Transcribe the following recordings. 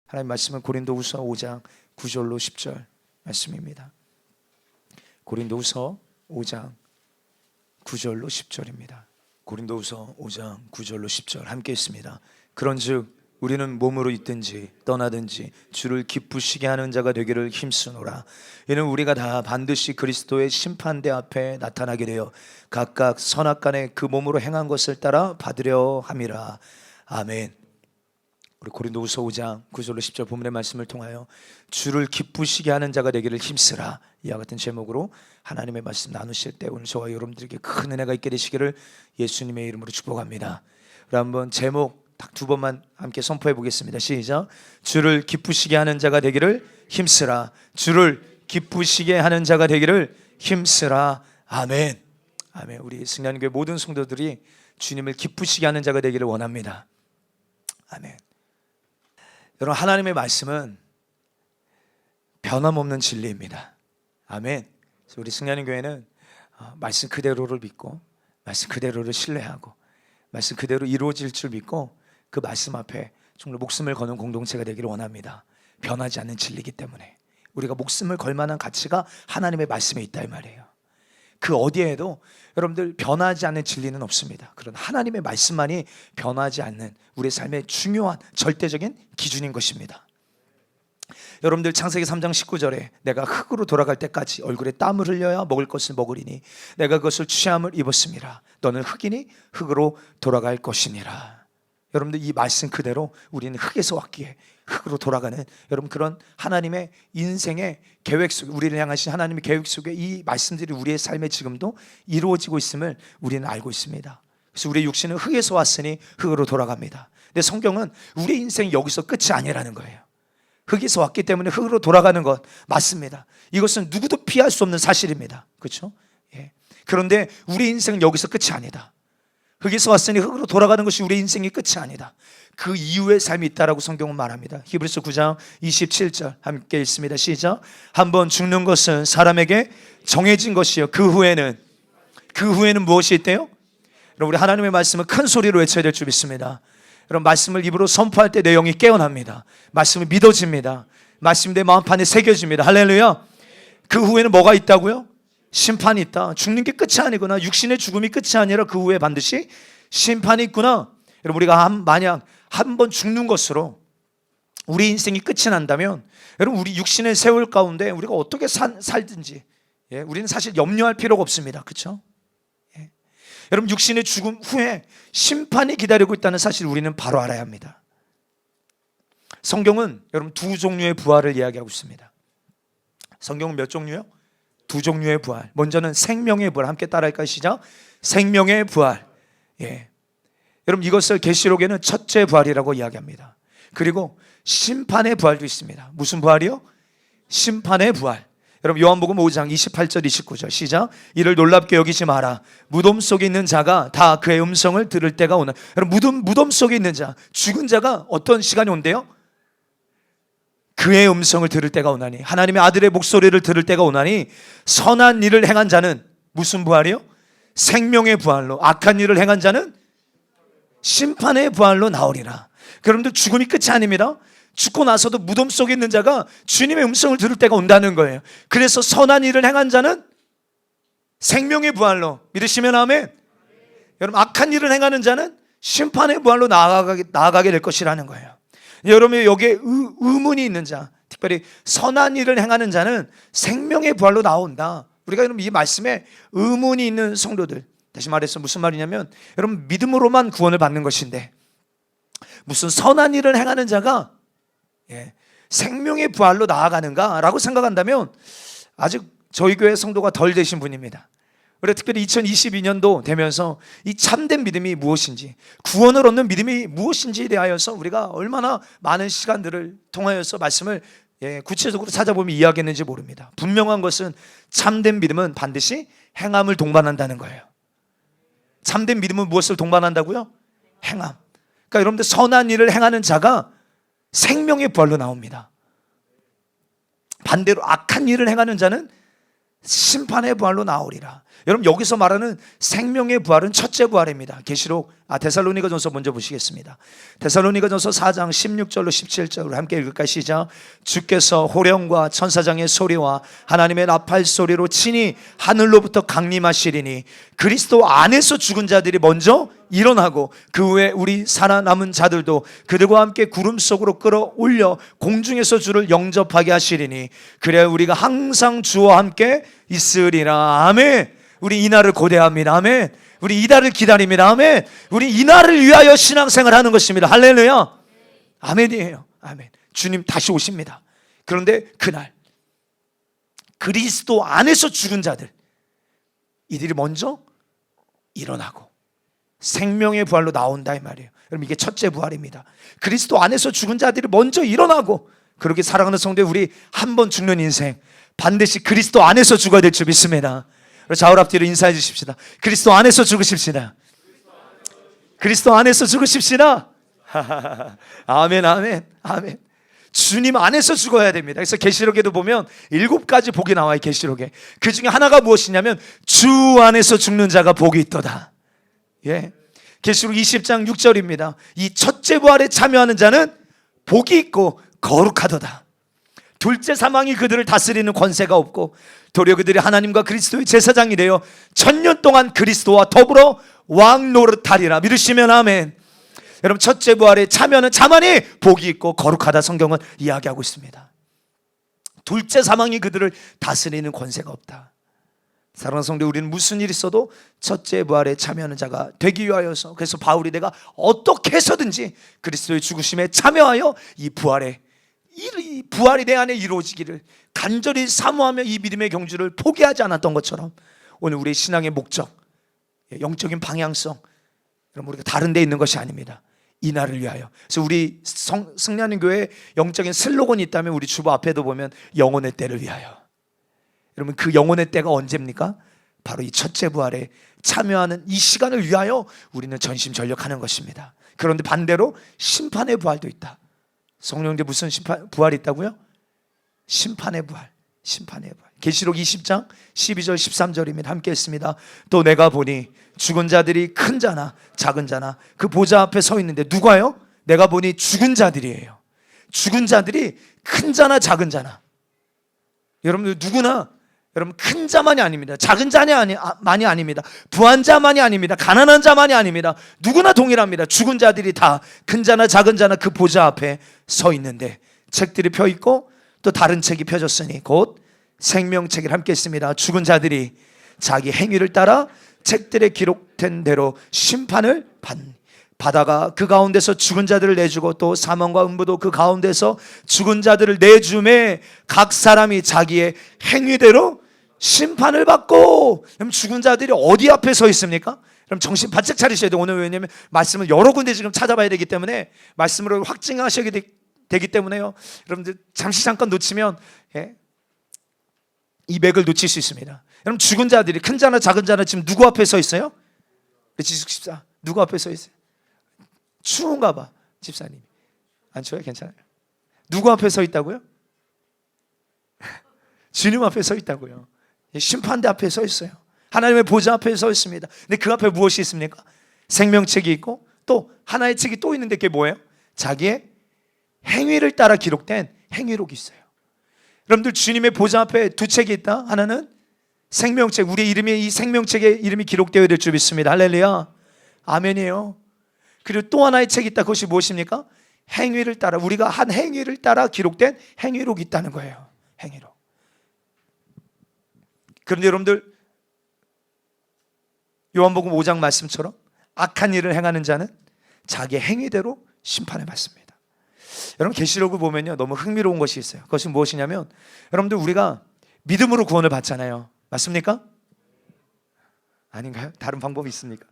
하나님 말씀은 고린도후서 5장 9절로 10절 말씀입니다. 고린도후서 5장 9절로 10절입니다. 고린도후서 5장 9절로 10절 함께 있습니다. 그런즉 우리는 몸으로 있든지 떠나든지 주를 기쁘시게 하는 자가 되기를 힘쓰노라. 이는 우리가 다 반드시 그리스도의 심판대 앞에 나타나게 되어 각각 선악간에 그 몸으로 행한 것을 따라 받으려 함이라. 아멘. 우리 고린도후서 5장 9절로 10절 본문의 말씀을 통하여 주를 기쁘시게 하는 자가 되기를 힘쓰라, 이와 같은 제목으로 하나님의 말씀 나누실 때 오늘 저와 여러분들에게 큰 은혜가 있게 되시기를 예수님의 이름으로 축복합니다. 우리 한번 제목 딱 두 번만 함께 선포해 보겠습니다. 시작. 주를 기쁘시게 하는 자가 되기를 힘쓰라. 주를 기쁘시게 하는 자가 되기를 힘쓰라. 아멘. 아멘. 우리 승리하는 모든 성도들이 주님을 기쁘시게 하는 자가 되기를 원합니다. 아멘. 여러분, 하나님의 말씀은 변함없는 진리입니다. 아멘. 그래서 우리 승리하는 교회는 말씀 그대로를 믿고 말씀 그대로를 신뢰하고 말씀 그대로 이루어질 줄 믿고 그 말씀 앞에 정말 목숨을 거는 공동체가 되기를 원합니다. 변하지 않는 진리이기 때문에 우리가 목숨을 걸 만한 가치가 하나님의 말씀에 있다 이 말이에요. 그 어디에도 여러분들 변하지 않는 진리는 없습니다. 그런 하나님의 말씀만이 변하지 않는 우리의 삶의 중요한 절대적인 기준인 것입니다. 여러분들 창세기 3장 19절에 내가 흙으로 돌아갈 때까지 얼굴에 땀을 흘려야 먹을 것을 먹으리니 내가 그것을 취함을 입었습니다. 너는 흙이니 흙으로 돌아갈 것이니라. 여러분들 이 말씀 그대로 우리는 흙에서 왔기에 흙으로 돌아가는 여러분 그런 하나님의 인생의 계획 속에 우리를 향하신 하나님의 계획 속에 이 말씀들이 우리의 삶에 지금도 이루어지고 있음을 우리는 알고 있습니다. 그래서 우리의 육신은 흙에서 왔으니 흙으로 돌아갑니다. 근데 성경은 우리의 인생이 여기서 끝이 아니라는 거예요. 흙에서 왔기 때문에 흙으로 돌아가는 것 맞습니다. 이것은 누구도 피할 수 없는 사실입니다. 그렇죠? 예. 그런데 우리 인생은 여기서 끝이 아니다. 흙에서 왔으니 흙으로 돌아가는 것이 우리 인생의 끝이 아니다. 그 이후의 삶이 있다라고 성경은 말합니다. 히브리서 9장 27절 함께 읽습니다. 시작. 한번 죽는 것은 사람에게 정해진 것이요 그 후에는 무엇이 있대요? 여러분, 우리 하나님의 말씀은 큰 소리로 외쳐야 될 줄 믿습니다. 여러분, 말씀을 입으로 선포할 때 내 영이 깨어납니다. 말씀이 믿어집니다. 말씀이 내 마음판에 새겨집니다. 할렐루야. 그 후에는 뭐가 있다고요? 심판이 있다. 죽는 게 끝이 아니구나. 육신의 죽음이 끝이 아니라 그 후에 반드시 심판이 있구나. 여러분, 우리가 만약 한 번 죽는 것으로 우리 인생이 끝이 난다면 여러분, 우리 육신의 세월 가운데 우리가 어떻게 살든지 우리는 사실 염려할 필요가 없습니다. 그렇죠? 여러분, 육신의 죽음 후에 심판이 기다리고 있다는 사실을 우리는 바로 알아야 합니다. 성경은 여러분 두 종류의 부활을 이야기하고 있습니다. 성경은 몇 종류요? 두 종류의 부활. 먼저는 생명의 부활. 함께 따라할까요? 시작. 생명의 부활. 여러분, 이것을 계시록에는 첫째 부활이라고 이야기합니다. 그리고 심판의 부활도 있습니다. 무슨 부활이요? 심판의 부활. 여러분, 요한복음 5장 28절 29절 시작. 이를 놀랍게 여기지 마라. 무덤 속에 있는 자가 다 그의 음성을 들을 때가 오나. 여러분, 무덤 속에 있는 자, 죽은 자가 어떤 시간이 온대요? 그의 음성을 들을 때가 오나니, 하나님의 아들의 목소리를 들을 때가 오나니 선한 일을 행한 자는 무슨 부활이요? 생명의 부활로, 악한 일을 행한 자는 심판의 부활로 나오리라. 여러분들, 죽음이 끝이 아닙니다. 죽고 나서도 무덤 속에 있는 자가 주님의 음성을 들을 때가 온다는 거예요. 그래서 선한 일을 행한 자는 생명의 부활로, 믿으시면 아멘. 여러분, 악한 일을 행하는 자는 심판의 부활로 나아가게 될 것이라는 거예요. 여러분, 여기에 의문이 있는 자, 특별히 선한 일을 행하는 자는 생명의 부활로 나온다. 우리가 여러분 이 말씀에 의문이 있는 성도들, 다시 말해서 무슨 말이냐면 여러분, 믿음으로만 구원을 받는 것인데 무슨 선한 일을 행하는 자가 생명의 부활로 나아가는가 라고 생각한다면 아직 저희 교회 성도가 덜 되신 분입니다. 우리가 특별히 2022년도 되면서 이 참된 믿음이 무엇인지, 구원을 얻는 믿음이 무엇인지에 대하여서 우리가 얼마나 많은 시간들을 통하여서 말씀을 구체적으로 찾아보면 이해하겠는지 모릅니다. 분명한 것은 참된 믿음은 반드시 행함을 동반한다는 거예요. 참된 믿음은 무엇을 동반한다고요? 행함. 그러니까 여러분들, 선한 일을 행하는 자가 생명의 부활로 나옵니다. 반대로 악한 일을 행하는 자는 심판의 부활로 나오리라. 여러분 여기서 말하는 생명의 부활은 첫째 부활입니다. 계시록 데살로니가전서 먼저 보시겠습니다. 데살로니가전서 4장 16절로 17절로 함께 읽을까요? 시작. 주께서 호령과 천사장의 소리와 하나님의 나팔 소리로 친히 하늘로부터 강림하시리니 그리스도 안에서 죽은 자들이 먼저 일어나고 그 후에 우리 살아남은 자들도 그들과 함께 구름 속으로 끌어올려 공중에서 주를 영접하게 하시리니 그래야 우리가 항상 주와 함께 있으리라. 아멘. 우리 이날을 고대합니다. 아멘. 우리 이날을 기다립니다. 아멘. 우리 이날을 위하여 신앙생활을 하는 것입니다. 할렐루야. 아멘이에요. 아멘. 주님 다시 오십니다. 그런데 그날 그리스도 안에서 죽은 자들 이들이 먼저 일어나고 생명의 부활로 나온다 이 말이에요. 여러분 이게 첫째 부활입니다. 그리스도 안에서 죽은 자들이 먼저 일어나고 그렇게 사랑하는 성도 우리 한 번 죽는 인생 반드시 그리스도 안에서 죽어야 될 줄 믿습니다. 좌우를 앞뒤로 인사해 주십시다. 그리스도 안에서 죽으십시다. 그리스도 안에서 죽으십시다. 아멘 아멘 아멘. 주님 안에서 죽어야 됩니다. 그래서 계시록에도 보면 7가지 복이 나와요. 계시록에 그 중에 하나가 무엇이냐면 주 안에서 죽는 자가 복이 있도다. 예. 계시록 20장 6절입니다. 이 첫째 부활에 참여하는 자는 복이 있고 거룩하도다. 둘째 사망이 그들을 다스리는 권세가 없고 도리어 그들이 하나님과 그리스도의 제사장이 되어 1000년 동안 그리스도와 더불어 왕 노릇하리라. 믿으시면 아멘. 여러분 첫째 부활에 참여하는 자만이 복이 있고 거룩하다 성경은 이야기하고 있습니다. 둘째 사망이 그들을 다스리는 권세가 없다. 사랑하는 성도 우리는 무슨 일이 있어도 첫째 부활에 참여하는 자가 되기 위하여서 그래서 바울이 내가 어떻게 해서든지 그리스도의 죽으심에 참여하여 이 부활이 내 안에 이루어지기를 간절히 사모하며 이 믿음의 경주를 포기하지 않았던 것처럼 오늘 우리의 신앙의 목적, 영적인 방향성 여러분 우리가 다른 데 있는 것이 아닙니다. 이 날을 위하여. 그래서 우리 승리하는 교회에 영적인 슬로건이 있다면 우리 주보 앞에도 보면 영혼의 때를 위하여. 여러분 그 영혼의 때가 언제입니까? 바로 이 첫째 부활에 참여하는 이 시간을 위하여 우리는 전심전력하는 것입니다. 그런데 반대로 심판의 부활도 있다. 성령님들 무슨 부활이 있다고요? 심판의 부활. 심판의 부활. 계시록 20장 12절 13절입니다. 함께 했습니다. 또 내가 보니 죽은 자들이 큰 자나 작은 자나 그 보좌 앞에 서 있는데 누가요? 내가 보니 죽은 자들이에요. 죽은 자들이 큰 자나 작은 자나 여러분들 누구나 여러분 큰 자만이 아닙니다. 작은 자만이 아닙니다. 부한 자만이 아닙니다. 가난한 자만이 아닙니다. 누구나 동일합니다. 죽은 자들이 다 큰 자나 작은 자나 그 보좌 앞에 서 있는데 책들이 펴 있고 또 다른 책이 펴졌으니 곧 생명책을 함께 했습니다. 죽은 자들이 자기 행위를 따라 책들에 기록된 대로 심판을 받아가 그 가운데서 죽은 자들을 내주고 또 사망과 음부도 그 가운데서 죽은 자들을 내줌에 각 사람이 자기의 행위대로 심판을 받고. 그럼 죽은 자들이 어디 앞에 서 있습니까? 그럼 정신 바짝 차리셔야 돼요. 오늘 왜냐하면 말씀을 여러 군데 지금 찾아봐야 되기 때문에 말씀으로 확증하셔야 되기 때문에요. 여러분들 잠깐 놓치면 이 맥을 놓칠 수 있습니다. 여러분 죽은 자들이 큰 자나 작은 자나 지금 누구 앞에 서 있어요? 지숙 집사 누구 앞에 서 있어요? 추운가 봐 집사님. 안 추워요? 괜찮아요. 누구 앞에 서 있다고요? 주님 앞에 서 있다고요. 심판대 앞에 서 있어요. 하나님의 보좌 앞에 서 있습니다. 근데 그 앞에 무엇이 있습니까? 생명책이 있고 또 하나의 책이 또 있는데 그게 뭐예요? 자기의 행위를 따라 기록된 행위록이 있어요. 여러분들 주님의 보좌 앞에 두 책이 있다. 하나는 생명책, 우리 이름이 이 생명책에 이름이 기록되어야 될 줄 믿습니다. 할렐루야 아멘이에요. 그리고 또 하나의 책이 있다. 그것이 무엇입니까? 행위를 따라 우리가 한 행위를 따라 기록된 행위록이 있다는 거예요. 행위록. 그런데 여러분들 요한복음 5장 말씀처럼 악한 일을 행하는 자는 자기의 행위대로 심판을 받습니다. 여러분 계시록을 보면요 너무 흥미로운 것이 있어요. 그것이 무엇이냐면 여러분들 우리가 믿음으로 구원을 받잖아요. 맞습니까? 아닌가요? 다른 방법이 있습니까?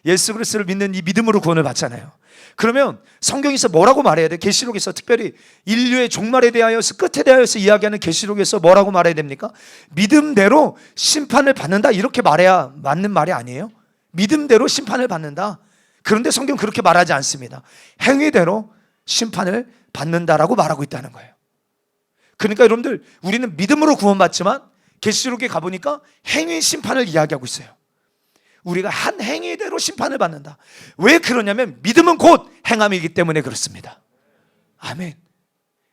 예수 그리스도를 믿는 이 믿음으로 구원을 받잖아요. 그러면 성경에서 뭐라고 말해야 돼? 계시록에서 특별히 인류의 종말에 대하여서 끝에 대하여서 이야기하는 계시록에서 뭐라고 말해야 됩니까? 믿음대로 심판을 받는다 이렇게 말해야 맞는 말이 아니에요. 믿음대로 심판을 받는다. 그런데 성경 그렇게 말하지 않습니다. 행위대로 심판을 받는다라고 말하고 있다는 거예요. 그러니까 여러분들 우리는 믿음으로 구원받지만 계시록에 가보니까 행위 심판을 이야기하고 있어요. 우리가 한 행위대로 심판을 받는다. 왜 그러냐면 믿음은 곧 행함이기 때문에 그렇습니다. 아멘.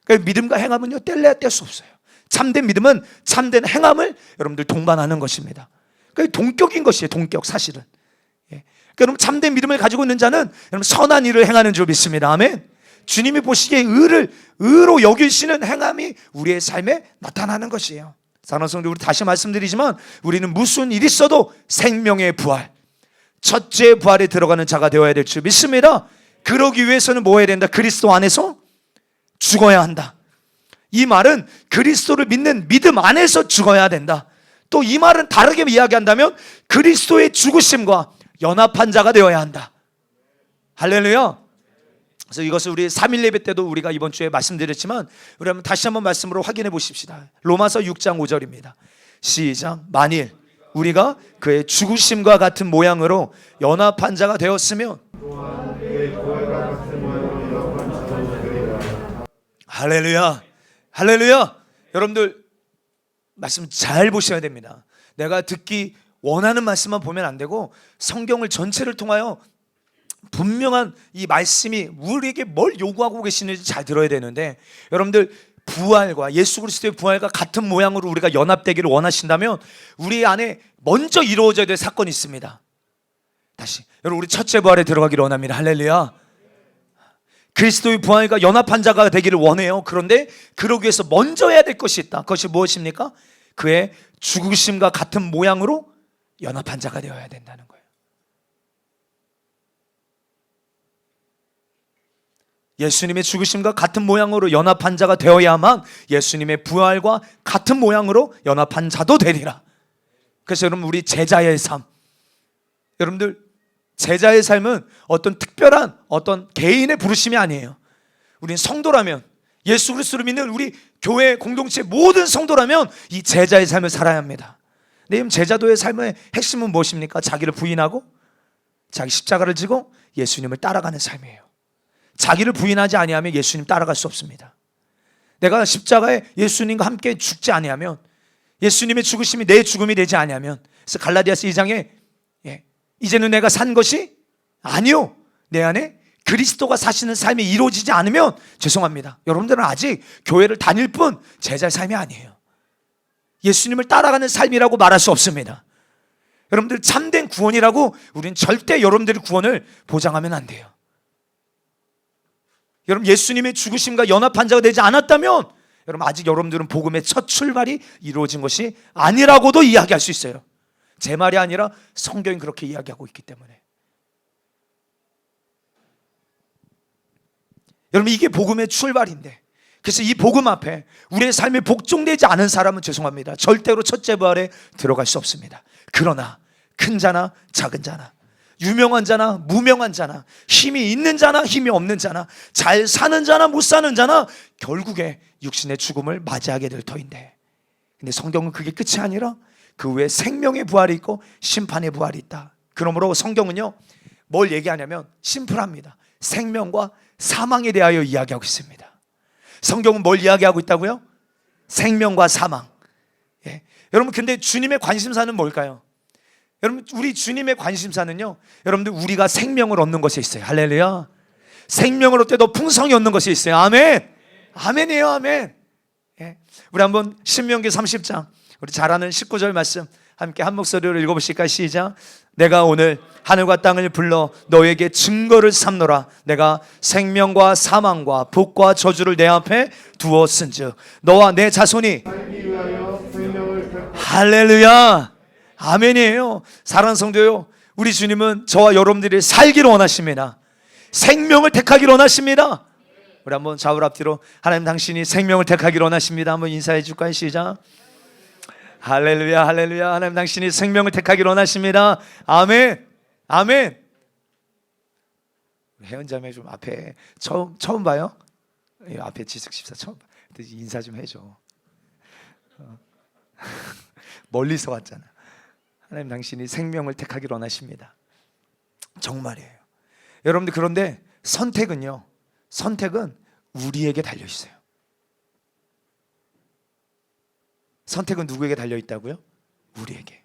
그러니까 믿음과 행함은요, 뗄래야 뗄 수 없어요. 참된 믿음은 참된 행함을 여러분들 동반하는 것입니다. 그러니까 동격인 것이에요. 동격, 사실은. 예. 그러니까 여러분, 참된 믿음을 가지고 있는 자는 여러분 선한 일을 행하는 줄 믿습니다. 아멘. 주님이 보시기에 의로 여기시는 행함이 우리의 삶에 나타나는 것이에요. 사랑하는 성도, 우리 다시 말씀드리지만 우리는 무슨 일이 있어도 생명의 부활, 첫째 부활에 들어가는 자가 되어야 될 줄 믿습니다. 그러기 위해서는 뭐 해야 된다? 그리스도 안에서 죽어야 한다. 이 말은 그리스도를 믿는 믿음 안에서 죽어야 된다. 또 이 말은 다르게 이야기한다면 그리스도의 죽으심과 연합한 자가 되어야 한다. 할렐루야. 그래서 이것을 우리 3일 예배 때도 우리가 이번 주에 말씀드렸지만 우리 한번 다시 한번 말씀으로 확인해 보십시다. 로마서 6장 5절입니다. 시작. 만일 우리가 그의 죽으심과 같은 모양으로 연합한 자가 되었으면 할렐루야. 할렐루야. 여러분들 말씀 잘 보셔야 됩니다. 내가 듣기 원하는 말씀만 보면 안 되고 성경을 전체를 통하여 분명한 이 말씀이 우리에게 뭘 요구하고 계시는지 잘 들어야 되는데, 여러분들 부활과 예수 그리스도의 부활과 같은 모양으로 우리가 연합되기를 원하신다면 우리 안에 먼저 이루어져야 될 사건이 있습니다. 다시 여러분, 우리 첫째 부활에 들어가기를 원합니다. 할렐루야. 그리스도의 부활과 연합한 자가 되기를 원해요. 그런데 그러기 위해서 먼저 해야 될 것이 있다. 그것이 무엇입니까? 그의 죽으심과 같은 모양으로 연합한 자가 되어야 된다는 거예요. 예수님의 죽으심과 같은 모양으로 연합한 자가 되어야만 예수님의 부활과 같은 모양으로 연합한 자도 되리라. 그래서 여러분, 우리 제자의 삶, 여러분들 제자의 삶은 어떤 특별한 어떤 개인의 부르심이 아니에요. 우리는 성도라면, 예수 그리스도를 믿는 우리 교회 공동체 모든 성도라면 이 제자의 삶을 살아야 합니다. 네, 제자도의 삶의 핵심은 무엇입니까? 자기를 부인하고 자기 십자가를 지고 예수님을 따라가는 삶이에요. 자기를 부인하지 아니하면 예수님 따라갈 수 없습니다. 내가 십자가에 예수님과 함께 죽지 아니하면, 예수님의 죽으심이 내 죽음이 되지 아니하면, 그래서 갈라디아서 2장에 이제는 내가 산 것이 아니요, 내 안에 그리스도가 사시는 삶이 이루어지지 않으면 죄송합니다, 여러분들은 아직 교회를 다닐 뿐 제자의 삶이 아니에요. 예수님을 따라가는 삶이라고 말할 수 없습니다. 여러분들 참된 구원이라고 우리는 절대 여러분들의 구원을 보장하면 안 돼요. 여러분, 예수님의 죽으심과 연합한 자가 되지 않았다면 여러분, 아직 여러분들은 복음의 첫 출발이 이루어진 것이 아니라고도 이야기할 수 있어요. 제 말이 아니라 성경이 그렇게 이야기하고 있기 때문에. 여러분, 이게 복음의 출발인데, 그래서 이 복음 앞에 우리의 삶이 복종되지 않은 사람은 죄송합니다, 절대로 첫째 부활에 들어갈 수 없습니다. 그러나 큰 자나 작은 자나, 유명한 자나 무명한 자나, 힘이 있는 자나 힘이 없는 자나, 잘 사는 자나 못 사는 자나 결국에 육신의 죽음을 맞이하게 될 터인데, 근데 성경은 그게 끝이 아니라 그 외에 생명의 부활이 있고 심판의 부활이 있다. 그러므로 성경은요, 뭘 얘기하냐면 심플합니다. 생명과 사망에 대하여 이야기하고 있습니다. 성경은 뭘 이야기하고 있다고요? 생명과 사망. 예. 여러분, 근데 주님의 관심사는 뭘까요? 여러분, 우리 주님의 관심사는요, 여러분들 우리가 생명을 얻는 것에 있어요. 할렐루야. 생명을 얻되 더 풍성히 얻는 것에 있어요. 아멘. 아멘이에요. 아멘. 예. 우리 한번 신명기 30장 우리 잘 아는 19절 말씀 함께 한 목소리로 읽어보실까요? 시작. 내가 오늘 하늘과 땅을 불러 너에게 증거를 삼노라. 내가 생명과 사망과 복과 저주를 내 앞에 두었은즉 너와 내 자손이 할렐루야. 아멘이에요. 사랑하는 성도요, 우리 주님은 저와 여러분들이 살기를 원하십니다. 생명을 택하기를 원하십니다. 우리 한번 좌우로 앞뒤로, 하나님 당신이 생명을 택하기를 원하십니다. 한번 인사해 줄까요? 시작. 할렐루야. 할렐루야. 하나님 당신이 생명을 택하기를 원하십니다. 아멘. 아멘. 혜연자매 좀 앞에 처음 봐요? 앞에 지숙집사 처음 봐. 인사 좀 해줘. 멀리서 왔잖아. 하나님 당신이 생명을 택하기를 원하십니다. 정말이에요. 여러분들, 그런데 선택은 우리에게 달려 있어요. 선택은 누구에게 달려 있다고요? 우리에게.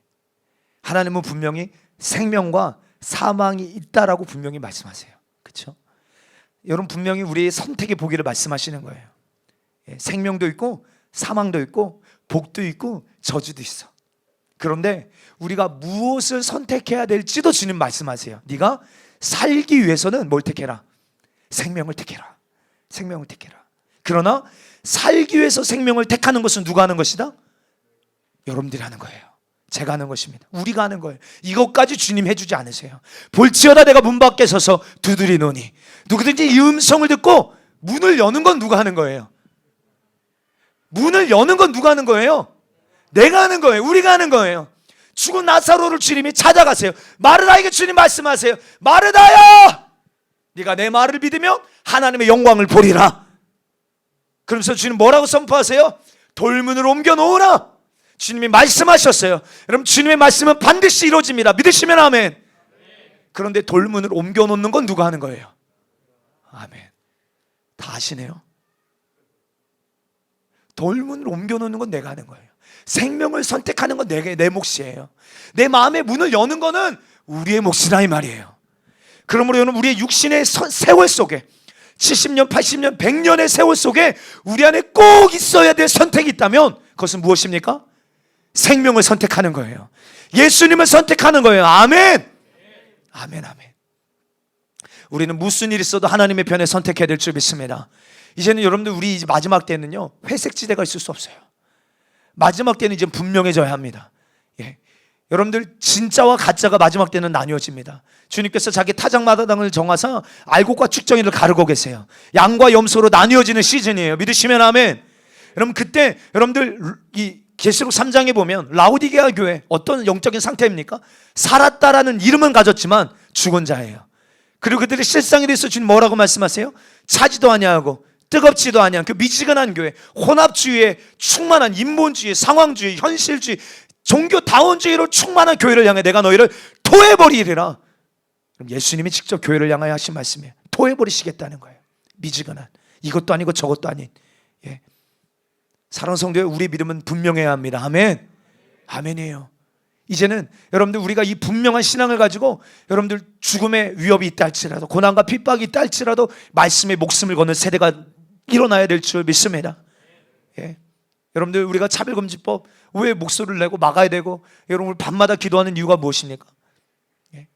하나님은 분명히 생명과 사망이 있다라고 분명히 말씀하세요. 그렇죠? 여러분, 분명히 우리의 선택의 보기를 말씀하시는 거예요. 생명도 있고 사망도 있고 복도 있고 저주도 있어. 그런데 우리가 무엇을 선택해야 될지도 주님 말씀하세요. 네가 살기 위해서는 뭘 택해라? 생명을 택해라. 생명을 택해라. 그러나 살기 위해서 생명을 택하는 것은 누가 하는 것이다? 여러분들이 하는 거예요. 제가 하는 것입니다. 우리가 하는 거예요. 이것까지 주님 해주지 않으세요. 볼지어다 내가 문 밖에 서서 두드리노니. 누구든지 이 음성을 듣고 문을 여는 건 누가 하는 거예요? 문을 여는 건 누가 하는 거예요? 내가 하는 거예요. 우리가 하는 거예요. 죽은 나사로를 주님이 찾아가세요. 마르다에게 주님 말씀하세요. 마르다야, 네가 내 말을 믿으면 하나님의 영광을 보리라. 그러면서 주님 뭐라고 선포하세요? 돌문을 옮겨 놓으라. 주님이 말씀하셨어요. 여러분, 주님의 말씀은 반드시 이루어집니다. 믿으시면 아멘. 그런데 돌문을 옮겨 놓는 건 누가 하는 거예요? 아멘. 다 아시네요. 돌문을 옮겨 놓는 건 내가 하는 거예요. 생명을 선택하는 건 내 몫이에요. 내 마음의 문을 여는 거는 우리의 몫이다 이 말이에요. 그러므로 여러분, 우리의 육신의 세월 속에 70년, 80년, 100년의 세월 속에 우리 안에 꼭 있어야 될 선택이 있다면 그것은 무엇입니까? 생명을 선택하는 거예요. 예수님을 선택하는 거예요. 아멘. 아멘, 아멘. 우리는 무슨 일이 있어도 하나님의 편에 선택해야 될 줄 믿습니다. 이제는 여러분들, 우리 이제 마지막 때는요, 회색지대가 있을 수 없어요. 마지막 때는 이제 분명해져야 합니다. 예. 여러분들, 진짜와 가짜가 마지막 때는 나뉘어집니다. 주님께서 자기 타작마당을 정하사 알곡과 축정이를 가르고 계세요. 양과 염소로 나뉘어지는 시즌이에요. 믿으시면 아멘. 여러분, 그때 여러분들 이 계시록 3장에 보면 라오디게아 교회 어떤 영적인 상태입니까? 살았다라는 이름은 가졌지만 죽은 자예요. 그리고 그들의 실상에 대해서 주님 뭐라고 말씀하세요? 차지도 아니하고 뜨겁지도 아니한 그 미지근한 교회, 혼합주의에 충만한 인본주의, 상황주의, 현실주의, 종교다원주의로 충만한 교회를 향해 내가 너희를 토해버리리라. 그럼 예수님이 직접 교회를 향하여 하신 말씀이에요. 토해버리시겠다는 거예요. 미지근한, 이것도 아니고 저것도 아닌. 예. 사랑하는 성도여, 우리 믿음은 분명해야 합니다. 아멘. 아멘이에요. 이제는 여러분들, 우리가 이 분명한 신앙을 가지고 여러분들 죽음의 위협이 있다 할지라도, 고난과 핍박이 있다 할지라도 말씀에 목숨을 거는 세대가 일어나야 될 줄 믿습니다. 예. 여러분들, 우리가 차별금지법 왜 목소리를 내고 막아야 되고, 여러분 밤마다 기도하는 이유가 무엇입니까? 예.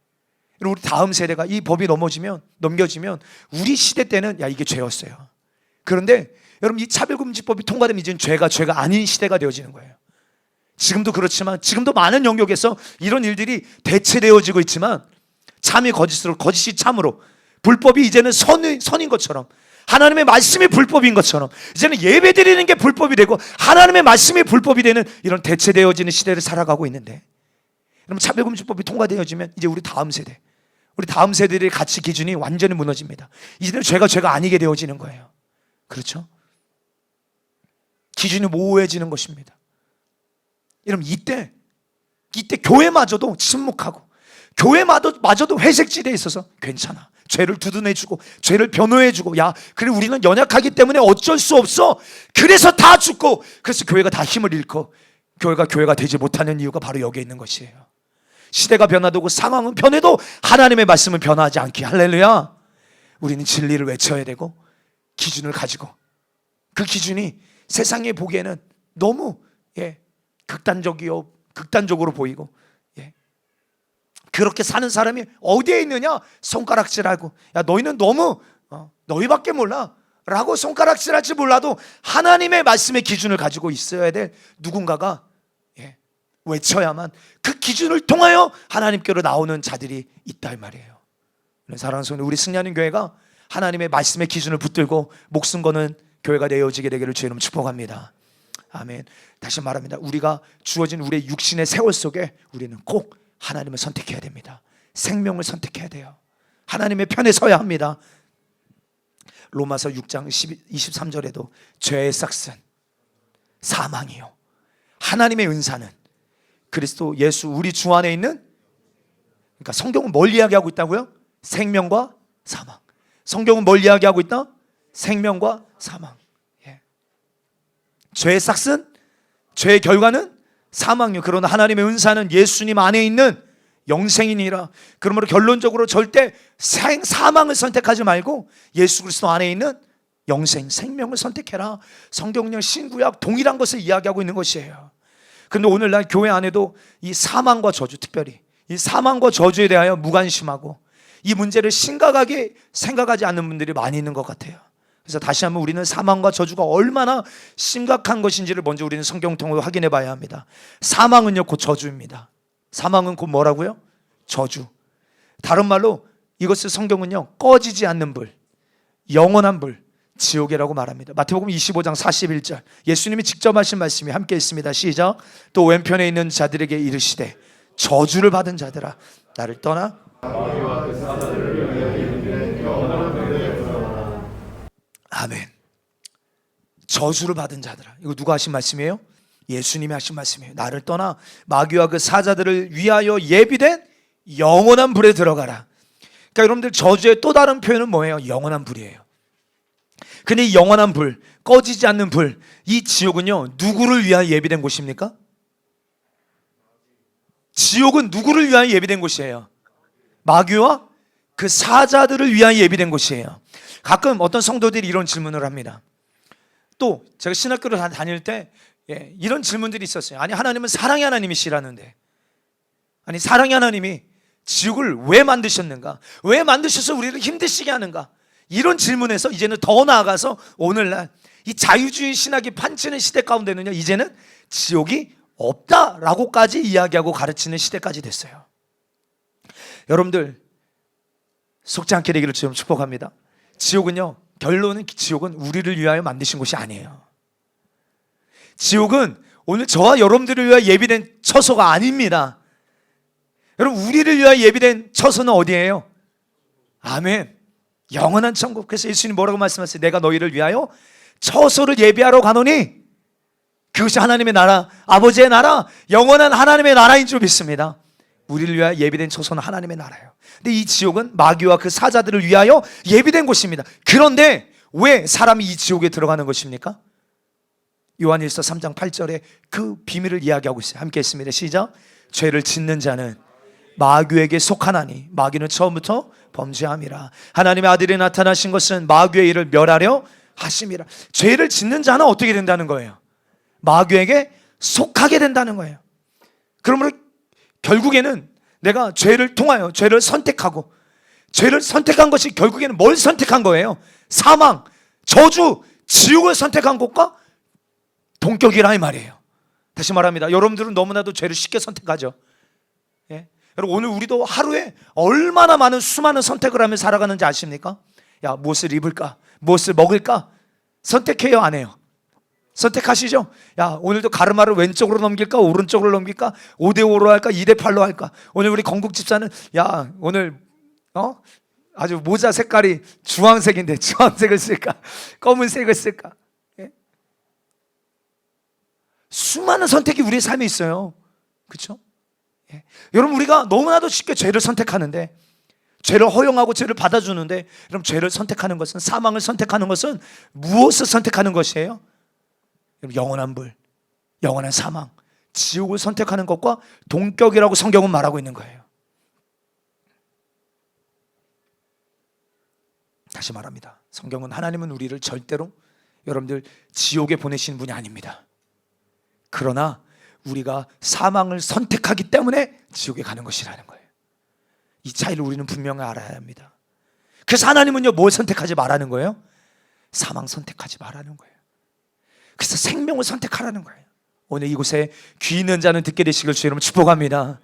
우리 다음 세대가 이 법이 넘겨지면 우리 시대 때는 야, 이게 죄였어요. 그런데 여러분, 이 차별금지법이 통과되면 이제는 죄가 아닌 시대가 되어지는 거예요. 지금도 그렇지만, 지금도 많은 영역에서 이런 일들이 대체되어지고 있지만, 참이 거짓으로, 거짓이 참으로, 불법이 이제는 선인 것처럼, 하나님의 말씀이 불법인 것처럼, 이제는 예배 드리는 게 불법이 되고 하나님의 말씀이 불법이 되는 이런 대체되어지는 시대를 살아가고 있는데, 여러분, 차별금지법이 통과되어지면 이제 우리 다음 세대들의 가치 기준이 완전히 무너집니다. 이제는 죄가 아니게 되어지는 거예요. 그렇죠? 기준이 모호해지는 것입니다. 여러분, 이때 교회마저도 침묵하고, 교회마저도 회색지대에 있어서 괜찮아, 죄를 두둔해주고 죄를 변호해주고, 야, 그래 우리는 연약하기 때문에 어쩔 수 없어, 그래서 다 죽고, 그래서 교회가 다 힘을 잃고 교회가 되지 못하는 이유가 바로 여기에 있는 것이에요. 시대가 변화되고 상황은 변해도 하나님의 말씀은 변화하지 않기. 할렐루야. 우리는 진리를 외쳐야 되고 기준을 가지고, 그 기준이 세상에 보기에는 너무 극단적으로 보이고, 그렇게 사는 사람이 어디에 있느냐 손가락질하고, 야, 너희는 너무 너희밖에 몰라 라고 손가락질할지 몰라도 하나님의 말씀의 기준을 가지고 있어야 될 누군가가 외쳐야만 그 기준을 통하여 하나님께로 나오는 자들이 있다 이 말이에요. 사랑하는 성도, 우리 승리하는 교회가 하나님의 말씀의 기준을 붙들고 목숨 거는 교회가 되어지게 되기를 주의 이름으로 축복합니다. 아멘. 다시 말합니다. 우리가 주어진 우리의 육신의 세월 속에 우리는 꼭 하나님을 선택해야 됩니다. 생명을 선택해야 돼요. 하나님의 편에 서야 합니다. 로마서 6장 23절에도 죄의 싹슨 사망이요, 하나님의 은사는 그리스도 예수 우리 주 안에 있는, 그러니까 성경은 뭘 이야기하고 있다고요? 생명과 사망. 성경은 뭘 이야기하고 있다? 생명과 사망. 죄의 싹슨 죄의 결과는 사망이요. 그러나 하나님의 은사는 예수님 안에 있는 영생이니라. 그러므로 결론적으로 절대 사망을 선택하지 말고 예수 그리스도 안에 있는 영생, 생명을 선택해라. 성경령 신구약 동일한 것을 이야기하고 있는 것이에요. 그런데 오늘날 교회 안에도 이 사망과 저주, 특별히 이 사망과 저주에 대하여 무관심하고 이 문제를 심각하게 생각하지 않는 분들이 많이 있는 것 같아요. 그래서 다시 한번 우리는 사망과 저주가 얼마나 심각한 것인지를 먼저 우리는 성경 통으로 확인해 봐야 합니다. 사망은요 곧 저주입니다. 사망은 곧 뭐라고요? 저주. 다른 말로 이것을 성경은요 꺼지지 않는 불, 영원한 불, 지옥이라고 말합니다. 마태복음 25장 41절 예수님이 직접 하신 말씀이 함께 있습니다. 시작. 또 왼편에 있는 자들에게 이르시되 저주를 받은 자들아 나를 떠나 아멘. 저주를 받은 자들아. 이거 누가 하신 말씀이에요? 예수님이 하신 말씀이에요. 나를 떠나 마귀와 그 사자들을 위하여 예비된 영원한 불에 들어가라. 그러니까 여러분들 저주의 또 다른 표현은 뭐예요? 영원한 불이에요. 근데 이 영원한 불, 꺼지지 않는 불, 이 지옥은요 누구를 위하여 예비된 곳입니까? 지옥은 누구를 위하여 예비된 곳이에요? 마귀와 그 사자들을 위하여 예비된 곳이에요. 가끔 어떤 성도들이 이런 질문을 합니다. 또 제가 신학교를 다닐 때 이런 질문들이 있었어요. 아니 하나님은 사랑의 하나님이시라는데, 아니 사랑의 하나님이 지옥을 왜 만드셨는가? 왜 만드셔서 우리를 힘드시게 하는가? 이런 질문에서 이제는 더 나아가서 오늘날 이 자유주의 신학이 판치는 시대 가운데는요 이제는 지옥이 없다라고까지 이야기하고 가르치는 시대까지 됐어요. 여러분들 속지 않게 되기를 좀 축복합니다. 지옥은요 결론은 지옥은 우리를 위하여 만드신 곳이 아니에요. 지옥은 오늘 저와 여러분들을 위하여 예비된 처소가 아닙니다. 여러분 우리를 위하여 예비된 처소는 어디예요? 아멘. 영원한 천국. 그래서 예수님 뭐라고 말씀하세요? 내가 너희를 위하여 처소를 예비하러 가노니 그것이 하나님의 나라, 아버지의 나라, 영원한 하나님의 나라인 줄 믿습니다. 우리를 위하여 예비된 처소는 하나님의 나라예요. 근데 이 지옥은 마귀와 그 사자들을 위하여 예비된 곳입니다. 그런데 왜 사람이 이 지옥에 들어가는 것입니까? 요한일서 3장 8절에 그 비밀을 이야기하고 있어요. 함께 했습니다. 시작. 죄를 짓는 자는 마귀에게 속하나니 마귀는 처음부터 범죄함이라. 하나님의 아들이 나타나신 것은 마귀의 일을 멸하려 하심이라. 죄를 짓는 자는 어떻게 된다는 거예요? 마귀에게 속하게 된다는 거예요. 그러므로 결국에는 내가 죄를 통하여 죄를 선택하고 죄를 선택한 것이 결국에는 뭘 선택한 거예요? 사망, 저주, 지옥을 선택한 것과 동격이라 이 말이에요. 다시 말합니다. 여러분들은 너무나도 죄를 쉽게 선택하죠. 예? 여러분 오늘 우리도 하루에 얼마나 많은 수많은 선택을 하며 살아가는지 아십니까? 야, 무엇을 입을까? 무엇을 먹을까? 선택해요, 안 해요? 선택하시죠? 야, 오늘도 가르마를 왼쪽으로 넘길까? 오른쪽으로 넘길까? 5대5로 할까? 2대8로 할까? 오늘 우리 건국 집사는 야, 오늘 아주 모자 색깔이 주황색인데 주황색을 쓸까? 검은색을 쓸까? 예? 수많은 선택이 우리의 삶에 있어요. 그렇죠? 예. 여러분 우리가 너무나도 쉽게 죄를 선택하는데, 죄를 허용하고 죄를 받아주는데, 그럼 죄를 선택하는 것은, 사망을 선택하는 것은 무엇을 선택하는 것이에요? 영원한 불, 영원한 사망, 지옥을 선택하는 것과 동격이라고 성경은 말하고 있는 거예요. 다시 말합니다. 성경은 하나님은 우리를 절대로 여러분들 지옥에 보내시는 분이 아닙니다. 그러나 우리가 사망을 선택하기 때문에 지옥에 가는 것이라는 거예요. 이 차이를 우리는 분명히 알아야 합니다. 그래서 하나님은요 뭘 선택하지 말라는 거예요? 사망 선택하지 말라는 거예요. 그래서 생명을 선택하라는 거예요. 오늘 이곳에 귀 있는 자는 듣게 되시길 주 여러분 축복합니다.